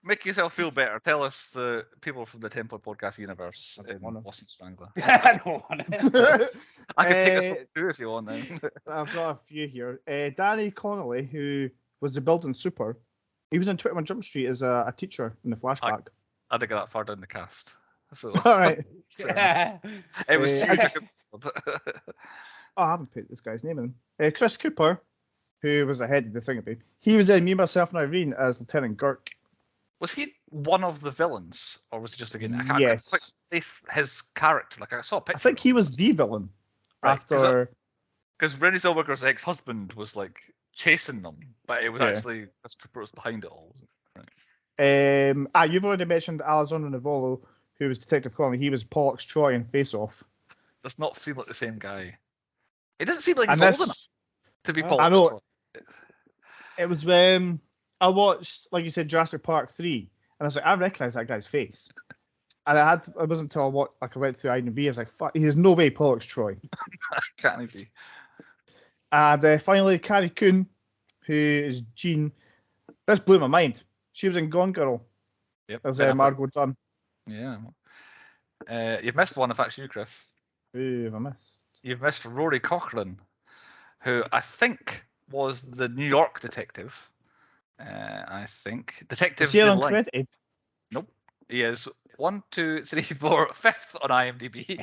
Make yourself feel better. Tell us the people from the 10 Point Podcast universe I don't wanna. in Boston Strangler. I don't want it. I can take us Eh, all too if you want then. I've got a few here. Danny Connolly, who was the building super, he was in 21 Jump Street as a teacher in the flashback. I didn't get that far down the cast. So All right. it was Eh, huge. Oh, I haven't put this guy's name in. Chris Cooper, who was the head of the thingamabobby, he was in Me, Myself, and Irene as Lieutenant Girk. Was he one of the villains, or was he just again? I can't Yes. quite place his character. Like I saw a picture. I think he was the villain Right, 'cause after. because Renée Zellweger's ex-husband was like chasing them, but it was Yeah. actually Chris Cooper was behind it all. You've already mentioned Alessandro Nivolo, who was Detective Connolly. He was Pollux Troy in Face Off. Does not seem like the same guy. It doesn't seem like he's And old this, enough to be I Paul. know. It was I watched, like you said, Jurassic Park 3, and I was like, I recognise that guy's face. And it wasn't until I went through IMDb, I was like, fuck, there's no way Pollux Troy. Can't he be? And finally, Carrie Coon, who is Jean. This blew my mind. She was in Gone Girl Yep. as Ben Affleck. Margot Dunn. Yeah. You've missed one, if that's you, Chris. Who have I missed? You've missed Rory Cochrane, who I think was the New York detective. I think Detective. Is he Delight. uncredited? Nope. He is 1, 2, 3, 4, 5th on IMDb.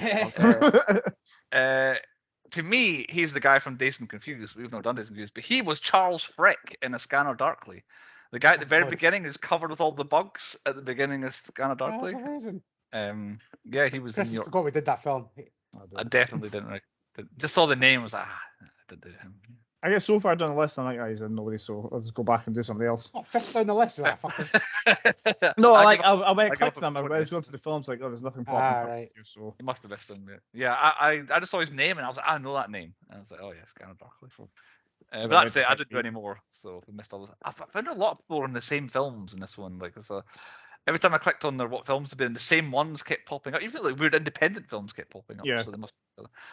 To me, he's the guy from Dazed and Confused. We've not done Dazed and Confused, but he was Charles Frick in A Scanner Darkly. The guy at the very God. beginning is covered with all the bugs at the beginning of Scanner That's Darkly. amazing. Yeah, he was Chris in New just York. forgot we did that film. I definitely didn't. Just saw the name. I was like, I did do him. I get so far down the list, I'm like, he's in nobody, so I'll just go back and do something else. Oh, fifth down the list, that fuckers. No, I like give up- I went I give clicked up them. I on was going through the films, like, oh, there's nothing popping Ah, up right. here, so He must have missed him. Yeah, I just saw his name and I was like, I know that name. And I was like, oh yes, Scanner Darkly. But that's it. I didn't do any more, so we missed others. I found a lot of people were in the same films in this one. Like, every time I clicked on what films have been, the same ones kept popping up. Even like weird independent films kept popping up. Yeah. So they must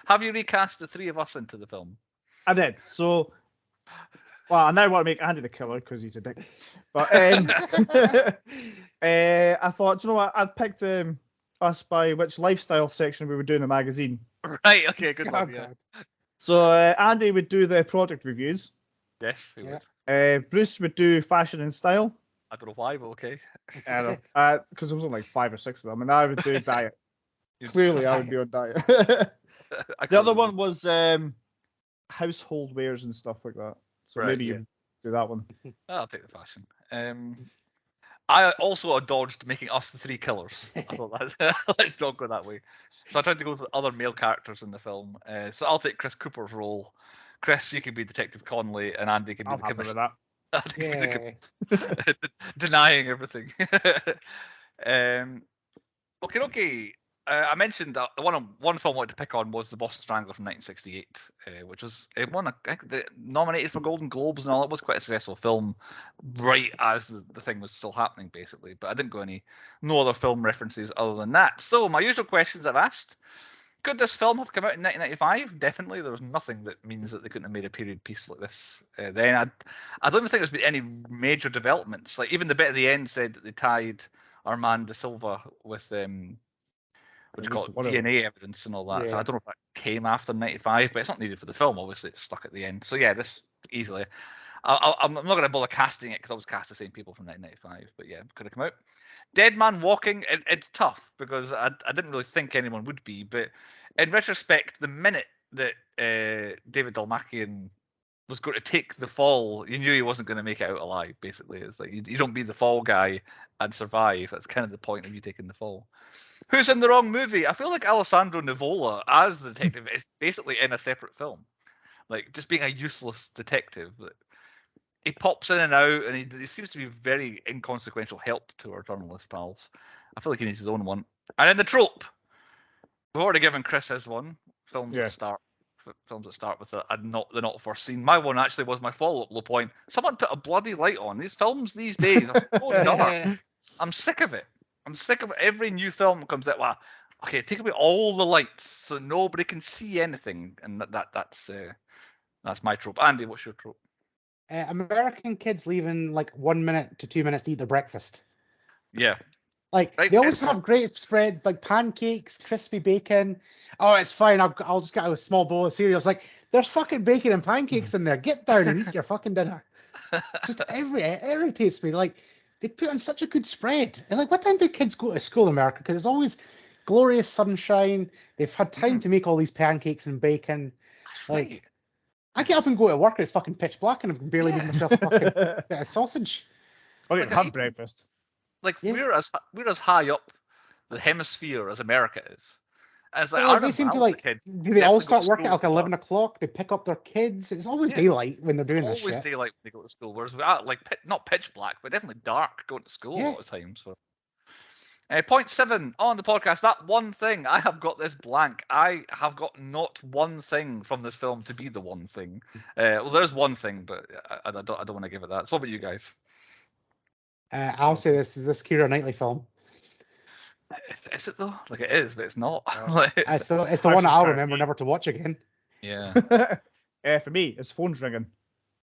have you recast the three of us into the film? I did. So, well, I now want to make Andy the killer because he's a dick. But I thought, do you know what? I'd picked us by which lifestyle section we were doing the magazine. Right. Okay. Good Oh, luck. Yeah. God. So Andy would do the product reviews. Yes. He Yeah. would. Bruce would do fashion and style. I don't know why, but okay. I don't know, because there was only like 5 or 6 of them, and I would do diet. Clearly, I would be on diet. The other one was household wares and stuff like that. So Right, maybe yeah. you do that one. I'll take the fashion. I also dodged making us the three killers. I thought let's not go that way. So I tried to go with other male characters in the film. So I'll take Chris Cooper's role. Chris, you can be Detective Conley, and Andy can be I'm the happy with commissioner. that. Andy can be the Yeah. denying everything. Okay. I mentioned that the one film I wanted to pick on was The Boston Strangler from 1968, which was it won nominated for Golden Globes and all. It was quite a successful film, right as the thing was still happening, basically. But I didn't go no other film references other than that. So my usual questions I've asked: could this film have come out in 1995? Definitely. There was nothing that means that they couldn't have made a period piece like this. Then I don't even think there's been any major developments. Like even the bit at the end said that they tied Armand de Silva with what do you call it, DNA evidence and all that. So Yeah. I don't know if that came after 95, but it's not needed for the film. Obviously, it's stuck at the end. So yeah, this easily. I'm not going to bother casting it because I was cast the same people from 1995. But yeah, could have come out. Dead Man Walking. It's tough because I didn't really think anyone would be. But in retrospect, the minute that David Dalmakian was going to take the fall. You knew he wasn't going to make it out alive. Basically, it's like you don't be the fall guy and survive. That's kind of the point of you taking the fall. Who's in the wrong movie? I feel like Alessandro Nivola as the detective is basically in a separate film, like just being a useless detective. He pops in and out, and he seems to be very inconsequential help to our journalist pals. I feel like he needs his own one. And then the trope. We've already given Chris his one. Films that start with the not foreseen. My one actually was my follow-up low point. Someone put a bloody light on. These films these days are so dark. I'm sick of it. I'm sick of every new film that comes out. Well, okay, take away all the lights so nobody can see anything, and that's my trope. Andy, what's your trope? American kids leaving like 1 minute to 2 minutes to eat their breakfast. Yeah. Like Right, they always have great spread, like pancakes, crispy bacon. Oh, it's fine. I'll just get a small bowl of cereal. It's like there's fucking bacon and pancakes in there. Get down and eat your fucking dinner. Just it irritates me. Like they put on such a good spread. And like, what time do kids go to school in America? Because it's always glorious sunshine. They've had time to make all these pancakes and bacon. Like Right. I get up and go to work and it's fucking pitch black and I've barely made myself a fucking bit of sausage. I didn't have breakfast. Like we're as high up the hemisphere as America is. And it's like, Well, they seem to like. Do they all start work at like 11 o'clock? They pick up their kids. It's always daylight when they're doing this shit. Always daylight when they go to school. Whereas we are like not pitch black, but definitely dark going to school a lot of times. So. Point 7 on the podcast. That one thing, I have got this blank. I have got not one thing from this film to be the one thing. Well, there's one thing, but I don't want to give it that. So what about you guys? I'll say this is this Keira Knightley film. Is it though? Like it is, but it's not. It's the one that I'll remember never to watch again. Yeah. For me, it's phones ringing.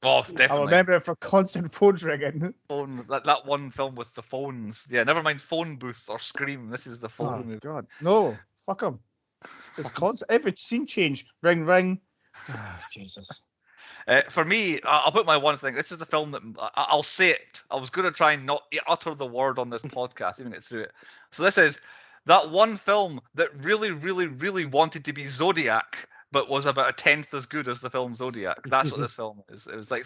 Oh, definitely. I'll remember it for constant phones ringing. That one film with the phones. Yeah, never mind Phone Booth or Scream. This is the phone movie. God, no, fuck them. It's constant. Every scene change. Ring, ring. Oh, Jesus. For me, I'll put my one thing. This is the film that I'll say it. I was going to try and not utter the word on this podcast, even get through it. So this is that one film that really, really, really wanted to be Zodiac, but was about 1/10 as good as the film Zodiac. That's what this film is. It was like,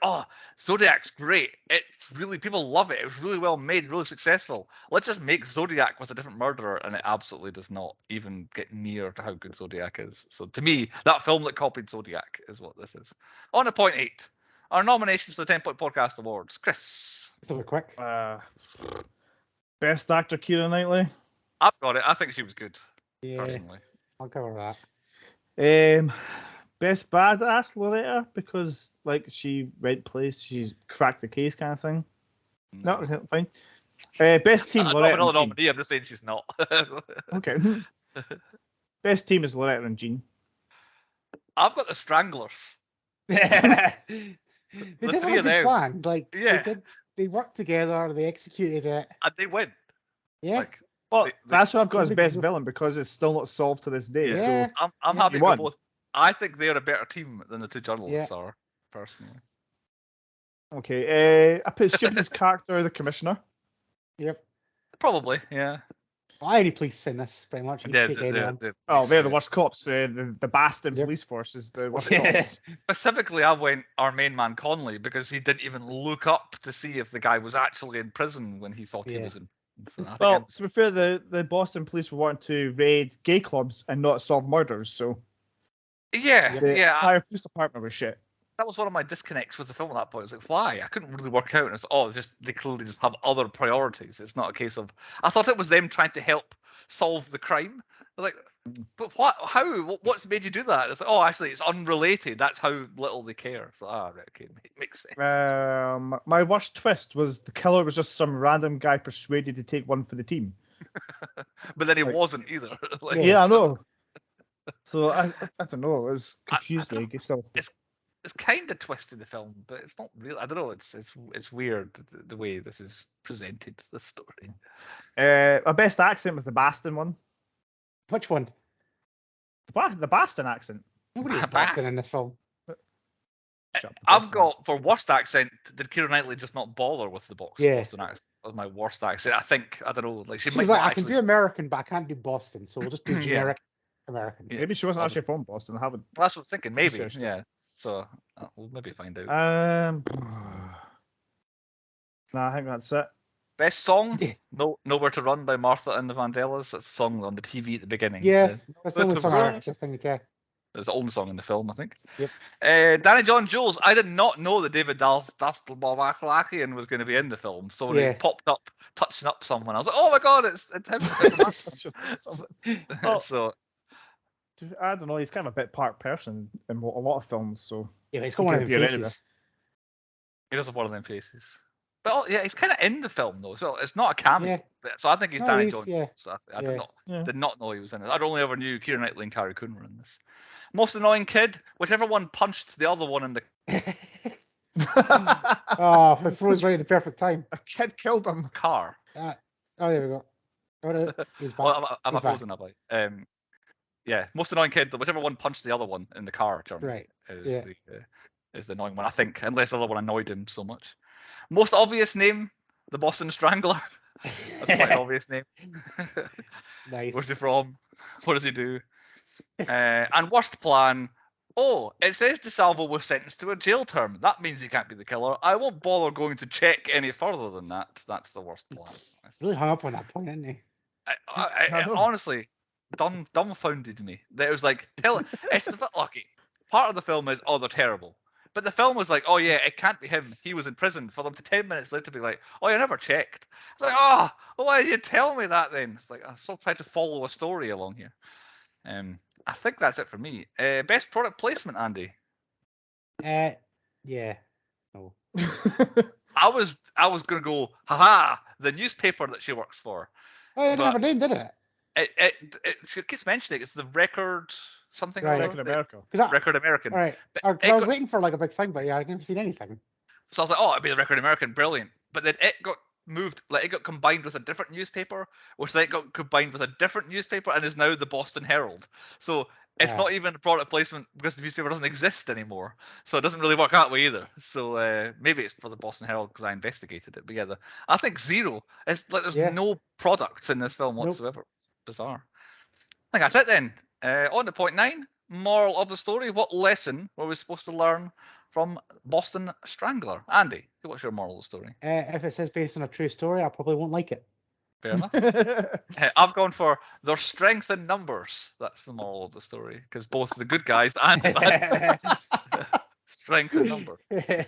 oh, Zodiac's great. It's really, people love it. It was really well made, really successful. Let's just make Zodiac with a different murderer, and it absolutely does not even get near to how good Zodiac is. So to me, that film that copied Zodiac is what this is. On to point 8, our nominations for the 10 Point Podcast Awards. Chris. So quick. Best actor, Keira Knightley. I've got it. I think she was good. Yeah, personally. I'll cover that. Best badass, Loretta, because like she went place, she's cracked the case kind of thing. No, fine. Best team, Loretta. Another nominee. I'm just saying she's not. Okay. Best team is Loretta and Jean. I've got the Stranglers. They did have a good plan. Like, they worked together. They executed it, and they win. Yeah. Like, well, that's what I've got as best villain because it's still not solved to this day. Yeah. So I'm happy with both. I think they're a better team than the two journalists are, personally. Okay. I put stupidest character, the commissioner. Yep. Probably, yeah. Well, any police in this, pretty much. They're the worst cops. The Boston police force is the worst cops. Specifically, I went our main man Conley because he didn't even look up to see if the guy was actually in prison when he thought he was in. So well, to be fair, the Boston police were wanting to raid gay clubs and not solve murders. So the entire police department was shit. That was one of my disconnects with the film at that point. It's like, why? I couldn't really work out. And it's they clearly just have other priorities. It's not a case of. I thought it was them trying to help solve the crime. Like, but what? How? What's made you do that? It's like, oh, actually, it's unrelated. That's how little they care. So, right, okay, makes sense. My worst twist was the killer was just some random guy persuaded to take one for the team. But then he wasn't either. Yeah, I know. So I don't know. It was confused me. So it's kind of twisted the film, but it's not real. I don't know. It's weird the way this is presented. The story. My best accent was the Boston one. Which one? The Boston accent. Nobody has Boston in this film. I've got for worst accent. Did Keira Knightley just not bother with the Boston accent? That was my worst accent. I think I don't know. Like she's like, I can do American, but I can't do Boston, so we'll just do generic American. Yeah. Maybe she wasn't Obviously. actually from Boston. I haven't. Well, that's what I'm thinking. Maybe, Researched it. yeah. So we'll maybe find out. Nah, I think that's it. Best song? Yeah. Nowhere to Run by Martha and the Vandellas. That's a song on the TV at the beginning. Yeah, that's the only to song I run. actually think. Yeah. It's the only song in the film, I think. Yep. Danny John Jules. I did not know that David Dastalbachian was going to be in the film. So when he Yeah. popped up touching up someone, I was like, oh my god, it's him. Oh. So I don't know. He's kind of a bit part person in a lot of films, so Yeah, he's got He one of could them be in faces. he does have one of them faces. But yeah, he's kind of in the film though as well. It's not a cameo. Yeah. So I think he's No, Danny he's- John. yeah. So I Yeah. did not know he was in it. I only ever knew Keira Knightley and Carrie Coon were in this. Most annoying kid, whichever one punched the other one in the Oh, it froze right at the perfect time. a kid killed him. car. Oh, there we go. Oh, no, he's back. Well, am I He's back. frozen up? Yeah, most annoying kid, whichever one punched the other one in the car. Jeremy, Right. Is Yeah. is the annoying one, I think, unless the other one annoyed him so much. Most obvious name, the Boston Strangler. That's quite an obvious name. Nice. Where's he from? What does he do? And worst plan. Oh, it says DeSalvo was sentenced to a jail term. That means he can't be the killer. I won't bother going to check any further than that. That's the worst plan. Really hung up on that point, didn't he? I honestly, dumbfounded me. That it was like, it's a bit lucky. Part of the film is, oh, they're terrible. But the film was like, oh yeah, it can't be him. He was in prison. For them to 10 minutes later be like, oh, you never checked. It's like, oh, why did you tell me that then? It's like, I'm still trying to follow a story along here. I think that's it for me. Best product placement, Andy. Yeah. No. I was gonna go, haha, the newspaper that she works for. Oh, it But- never did it? She keeps mentioning it's the Record something. Right. or Back in other. America. Record American. All right. But Because I was got- waiting for like a big thing, but yeah, I've never seen anything. So I was like, oh, it'd be the Record American, brilliant. But then it got moved, like it got combined with a different newspaper, which then got combined with a different newspaper and is now the Boston Herald. So it's Yeah. not even a product placement because the newspaper doesn't exist anymore. So it doesn't really work that way either. So maybe it's for the Boston Herald because I investigated it. But yeah, I think zero. It's like there's Yeah. no products in this film Nope. whatsoever. Bizarre. I think that's it then. On to point 9. Moral of the story. What lesson were we supposed to learn from Boston Strangler? Andy, what's your moral of the story? If it says based on a true story, I probably won't like it. Fair enough. I've gone for their strength in numbers. That's the moral of the story. Because both the good guys and the bad guys. Strength in numbers.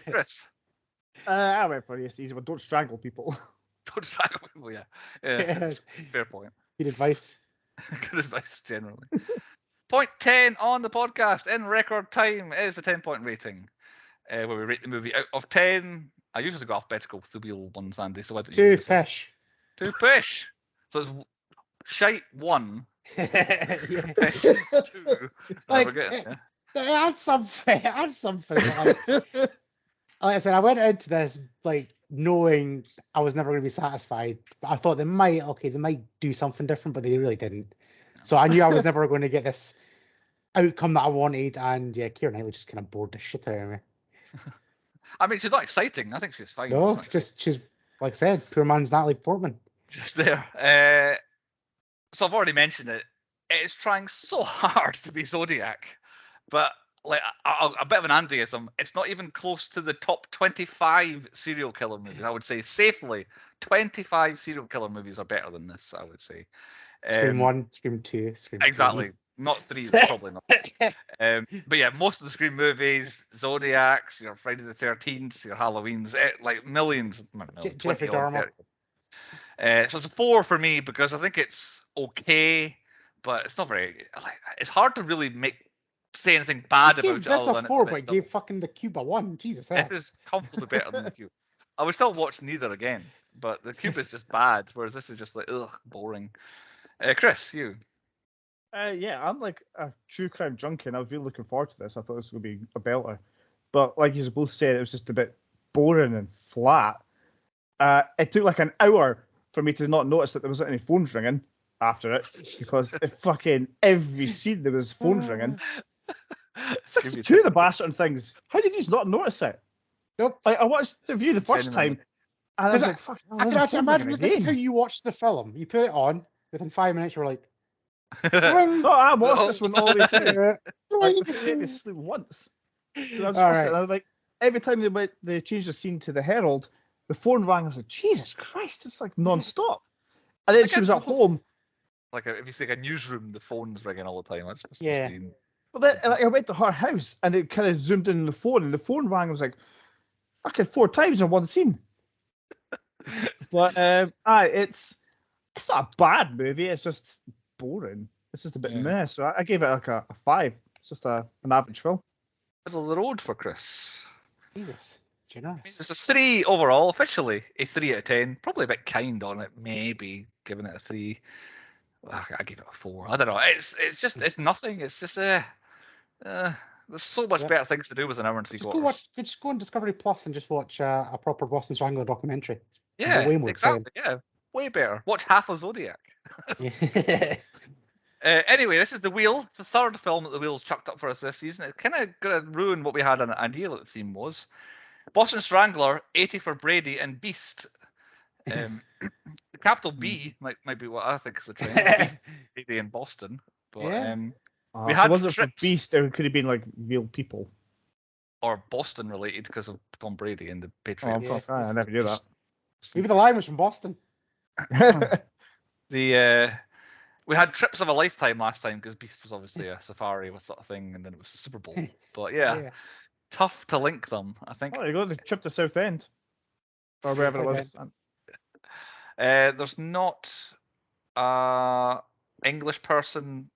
Chris, I went for yes, easy, but don't strangle people. don't strangle people, yeah. Yes. Fair point. Good advice. Good advice, generally. Point 10 on the podcast in record time is the 10-point rating, where we rate the movie out of 10. I usually go alphabetical with the wheel ones, Andy, so why don't you do Two the same? fish. 2 fish. So it's shite 1, Yeah. fish 2. Like, Yeah. Add something. Add something. Like I said, I went into this like knowing I was never going to be satisfied. But I thought they might do something different, but they really didn't. So I knew I was never going to get this outcome that I wanted. And yeah, Keira Knightley just kind of bored the shit out of me. I mean, she's not exciting. I think she's fine. No, she's like I said, poor man's Natalie Portman. Just there. So I've already mentioned it. It's trying so hard to be Zodiac, but like a bit of an Andyism. It's not even close to the top 25 serial killer movies. I would say safely 25 serial killer movies are better than this. I would say. Scream 1, Scream 2, Scream 3. Exactly. Not 3, probably not. But yeah, most of the Scream movies, Zodiacs, your Friday the 13th, your Halloweens, like millions, Jeffrey 20 or Dahmer. 30. So it's a 4 for me because I think it's okay, but it's not very. Like, it's hard to really say anything bad It gave about it. this other a than 4, it's but a it bit gave fucking the Cube a 1. Jesus hell. This is comfortably better than the Cube. I would still watch neither again, but the Cube is just bad, whereas this is just like ugh, boring. Chris, you. Yeah, I'm like a true crime junkie, and I was really looking forward to this. I thought this was going to be a belter. But like you both said, it was just a bit boring and flat. It took like an hour for me to not notice that there wasn't any phones ringing after it, because it fucking every scene there was phones ringing. 62 of the bastard and things. How did you not notice it? Nope. Like, I watched the review the first time, and I was like, fuck. I can actually imagine that this is how you watch the film. You put it on, within 5 minutes, you're like, No, I watched this one all the way through. Like, All it made me sleep once. I was right. I was like, every time they changed the scene to the Herald, the phone rang. I was like, Jesus Christ, it's like non-stop. And then Like she was at home. Like if you see like a newsroom, the phone's ringing all the time. That's supposed Yeah. to be. But then like, I went to her house and it kind of zoomed in on the phone, and the phone rang. I was like, fucking 4 times in one scene. But it's not a bad movie. It's just boring. It's just a bit meh. So I gave it like a 5. It's just an average film. Middle of the road for Chris. Jesus, I mean, generous. it's a 3 overall, officially a 3 out of 10. Probably a bit kind on it, maybe giving it a 3. I gave it a 4. I don't know. It's nothing. It's just there's so much better things to do with an hour and 3 quarters. Just go on Discovery Plus and just watch a proper Boston Strangler documentary. Yeah, way more exactly. Yeah, way better. Watch half of Zodiac. exciting. Anyway, this is The Wheel. It's the third film that The Wheel's chucked up for us this season. It's kind of going to ruin what we had an idea what the theme was. Boston Strangler, 80 for Brady, and Beast. The capital B might be what I think is the trend. Beast, Brady, and Boston. But Yeah. we If had it wasn't for trips- Beast, it could have been like real people. or Boston related because of Tom Brady and the Oh, Patriots. Yeah. fuck, I never knew that. Maybe the line was from Boston. We had Trips of a Lifetime last time because Beast was obviously a safari with sort of thing, and then it was the Super Bowl. But yeah, tough to link them, I think. Oh, you got the trip to South End. Or wherever it was. There's not a English person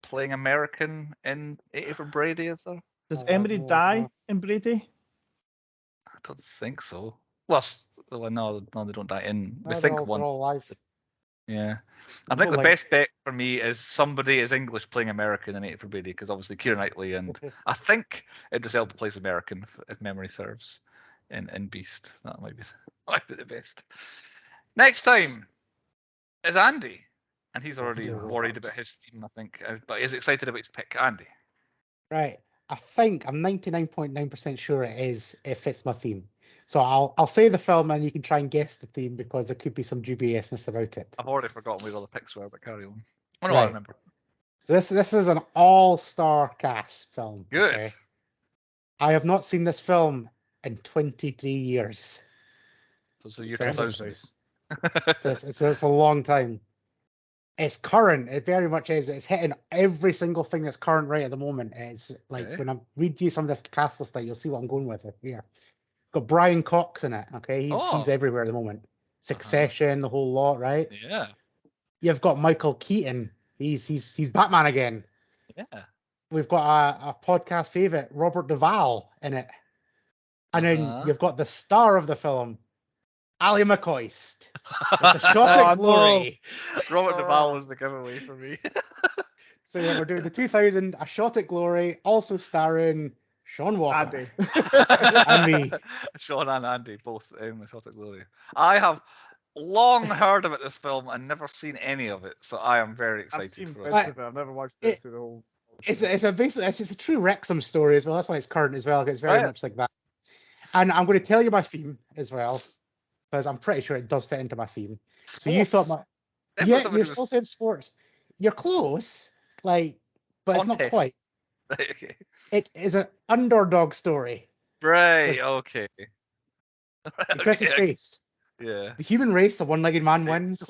playing American in 80 for Brady, is there? Does Emery die in Brady? I don't think so. Well, no, they don't die in. No, We they're think all, one. they're all alive. Yeah. I think the best bet for me is somebody is English playing American in 80 for Brady, because obviously Keira Knightley and I think Idris Elba plays American, if memory serves, in Beast. That might be the best. Next time is Andy, and he's already worried about his theme, I think, but he's excited about his pick. Andy. Right. I'm 99.9% sure it fits my theme. So I'll say the film and you can try and guess the theme because there could be some dubiousness about it. I've already forgotten where all the picks were, but carry on. Oh no, Right. I remember. So this is an all-star cast film. Good. Okay? I have not seen this film in 23 years. So year So 2000. It's a long time. It's current. It very much is. It's hitting every single thing that's current right at the moment. It's like when I read you some of this cast list, you'll see what I'm going with it here. Got Brian Cox in it. Okay, he's everywhere at the moment. Succession, the whole lot, right? Yeah. You've got Michael Keaton. He's Batman again. Yeah. We've got a podcast favorite, Robert Duvall, in it. And then you've got the star of the film, Ali McCoist. It's a shot at glory. No. Robert Duvall was the giveaway for me. So yeah, we're doing the 2000 A Shot at Glory, also starring Sean Walker. Andy. And me. Sean and Andy, both in A Shot at Glory. I have long heard about this film and never seen any of it, so I am very excited I've seen for bits it. of it. I've never watched this through the whole. It's a true Wrexham story as well. That's why it's current as well. It's very much like that. And I'm going to tell you my theme as well, because I'm pretty sure it does fit into my theme. Sports. So you thought you're still saying sports. You're close, but it's not quite. Okay. It is an underdog story. Right. Okay. Chris's face. Yeah. The human race, the one-legged man wins.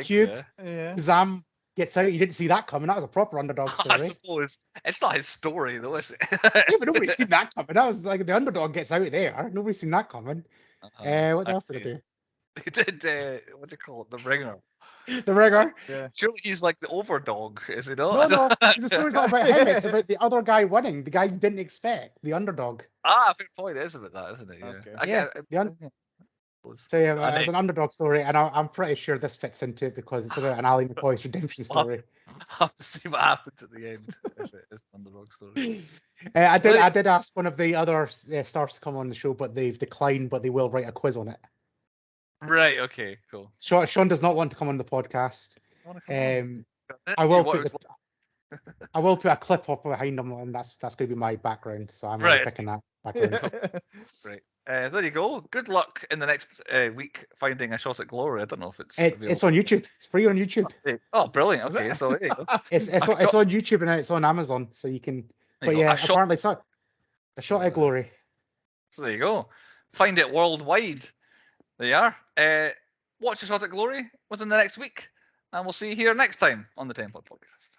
Cube. Yeah. Zam gets out. You didn't see that coming. That was a proper underdog story. I suppose it's not his story though, is it? Yeah, but nobody's seen that coming. That was like the underdog gets out there. Nobody's seen that coming. What else did I do? He did what do you call it? The Ringer. The Ringer. Yeah. Surely he's like the overdog, is he not? No. The story's not about him. It's about the other guy winning. The guy you didn't expect. The underdog. Fair point. It is about that, isn't it? Yeah. Okay. So yeah, it's an underdog story, and I'm pretty sure this fits into it because it's about an Ali McCoy's redemption story. I'll have to see what happens at the end if it is an underdog story. I did ask one of the other stars to come on the show, but they've declined. But they will write a quiz on it. Right. Okay. Cool. Sean does not want to come on the podcast. I will put a clip up behind him, and that's going to be my background. So I'm really picking that background. Right. There you go. Good luck in the next week finding a shot at glory. I don't know if it's It's on YouTube. It's free on YouTube. Oh, brilliant. Is Okay, it? so there you go. It's on YouTube and it's on Amazon, so you can. There But you go. yeah, A shot- apparently so. A shot at glory. So there you go. Find it worldwide. There you are. Watch a shot at glory within the next week, and we'll see you here next time on the 10 Point Podcast.